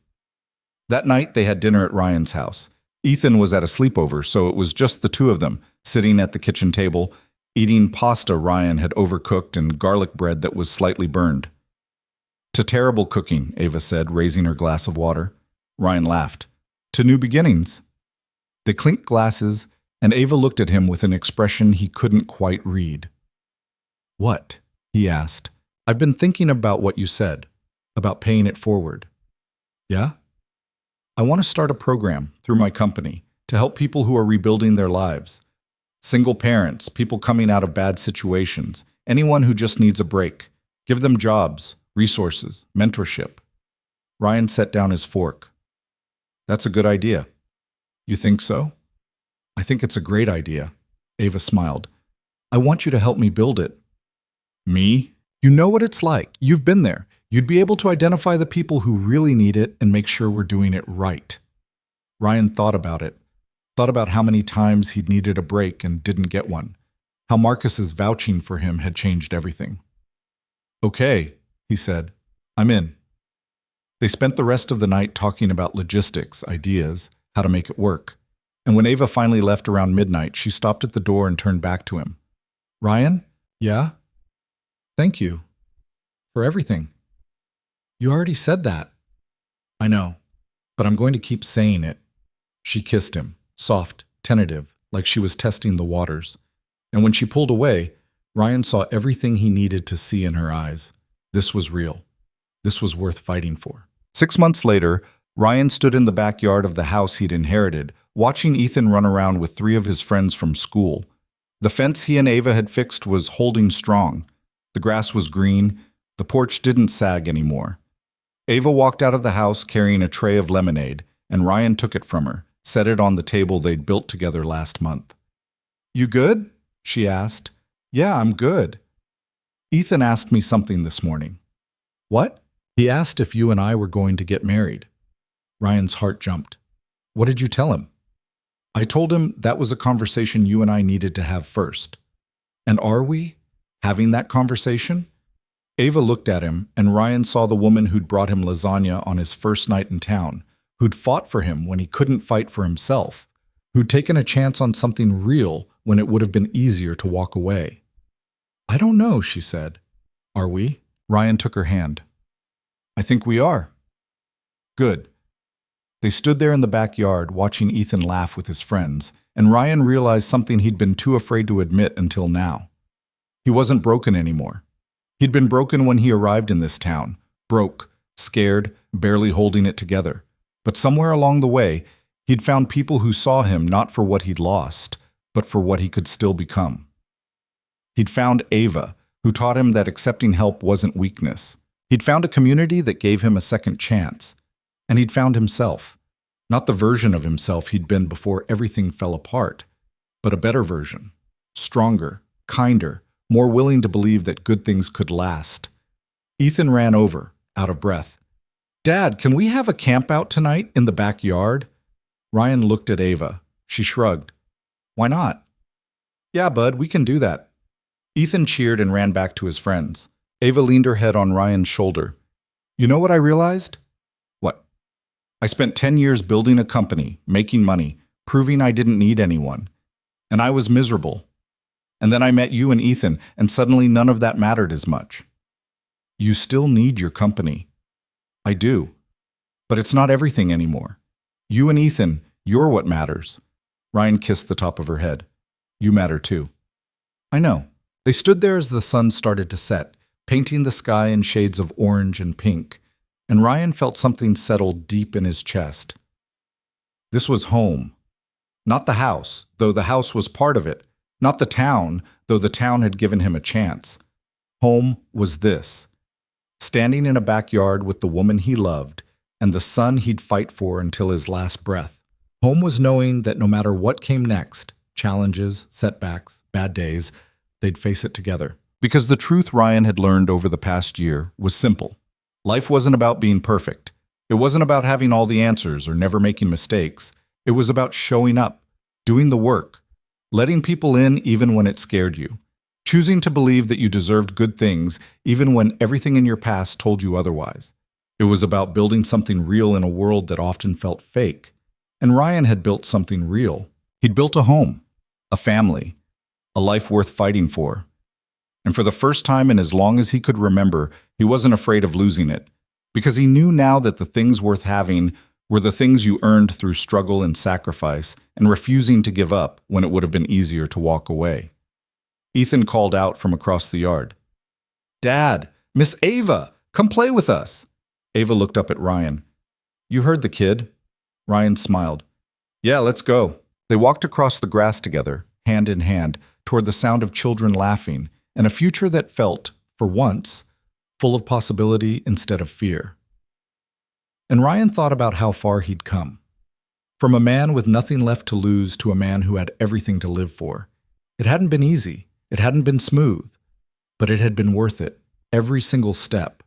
That night they had dinner at Ryan's house. Ethan was at a sleepover, so it was just the 2 of them, sitting at the kitchen table, eating pasta Ryan had overcooked and garlic bread that was slightly burned. To terrible cooking, Ava said, raising her glass of water. Ryan laughed. To new beginnings. They clinked glasses, and Ava looked at him with an expression he couldn't quite read. What? He asked. I've been thinking about what you said, about paying it forward. Yeah? I want to start a program through my company to help people who are rebuilding their lives. Single parents, people coming out of bad situations, anyone who just needs a break. Give them jobs, resources, mentorship. Ryan set down his fork. That's a good idea. You think so? I think it's a great idea. Ava smiled. I want you to help me build it. Me? You know what it's like. You've been there. You'd be able to identify the people who really need it and make sure we're doing it right. Ryan thought about it. Thought about how many times he'd needed a break and didn't get one. How Marcus's vouching for him had changed everything. Okay, he said. I'm in. They spent the rest of the night talking about logistics, ideas, how to make it work. And when Ava finally left around midnight, she stopped at the door and turned back to him. Ryan? Yeah? Thank you. For everything. You already said that. I know, but I'm going to keep saying it. She kissed him, soft, tentative, like she was testing the waters. And when she pulled away, Ryan saw everything he needed to see in her eyes. This was real. This was worth fighting for. 6 months later, Ryan stood in the backyard of the house he'd inherited, watching Ethan run around with 3 of his friends from school. The fence he and Ava had fixed was holding strong. The grass was green. The porch didn't sag anymore. Ava walked out of the house carrying a tray of lemonade, and Ryan took it from her, set it on the table they'd built together last month. You good? She asked. Yeah, I'm good. Ethan asked me something this morning. What? He asked if you and I were going to get married. Ryan's heart jumped. What did you tell him? I told him that was a conversation you and I needed to have first. And are we having that conversation? Ava looked at him, and Ryan saw the woman who'd brought him lasagna on his first night in town, who'd fought for him when he couldn't fight for himself, who'd taken a chance on something real when it would have been easier to walk away. I don't know, she said. Are we? Ryan took her hand. I think we are. Good. They stood there in the backyard watching Ethan laugh with his friends, and Ryan realized something he'd been too afraid to admit until now. He wasn't broken anymore. He'd been broken when he arrived in this town, broke, scared, barely holding it together. But somewhere along the way, he'd found people who saw him not for what he'd lost, but for what he could still become. He'd found Ava, who taught him that accepting help wasn't weakness. He'd found a community that gave him a second chance. And he'd found himself. Not the version of himself he'd been before everything fell apart, but a better version. Stronger, kinder, more willing to believe that good things could last. Ethan ran over, out of breath. Dad, can we have a camp out tonight in the backyard? Ryan looked at Ava. She shrugged. Why not? Yeah, bud, we can do that. Ethan cheered and ran back to his friends. Ava leaned her head on Ryan's shoulder. You know what I realized? What? I spent 10 years building a company, making money, proving I didn't need anyone. And I was miserable. And then I met you and Ethan, and suddenly none of that mattered as much. You still need your company. I do. But it's not everything anymore. You and Ethan, you're what matters. Ryan kissed the top of her head. You matter too. I know. They stood there as the sun started to set, painting the sky in shades of orange and pink, and Ryan felt something settle deep in his chest. This was home. Not the house, though the house was part of it. Not the town, though the town had given him a chance. Home was this. Standing in a backyard with the woman he loved, and the son he'd fight for until his last breath. Home was knowing that no matter what came next, challenges, setbacks, bad days, they'd face it together. Because the truth Ryan had learned over the past year was simple. Life wasn't about being perfect. It wasn't about having all the answers or never making mistakes. It was about showing up, doing the work, letting people in even when it scared you, choosing to believe that you deserved good things even when everything in your past told you otherwise. It was about building something real in a world that often felt fake. And Ryan had built something real. He'd built a home, a family, a life worth fighting for. And for the first time in as long as he could remember, he wasn't afraid of losing it, because he knew now that the things worth having were the things you earned through struggle and sacrifice and refusing to give up when it would have been easier to walk away. Ethan called out from across the yard, "Dad, Miss Ava, come play with us." Ava looked up at Ryan. "You heard the kid." Ryan smiled. "Yeah, let's go." They walked across the grass together, hand in hand, toward the sound of children laughing and a future that felt, for once, full of possibility instead of fear. And Ryan thought about how far he'd come. From a man with nothing left to lose to a man who had everything to live for. It hadn't been easy. It hadn't been smooth. But it had been worth it, every single step.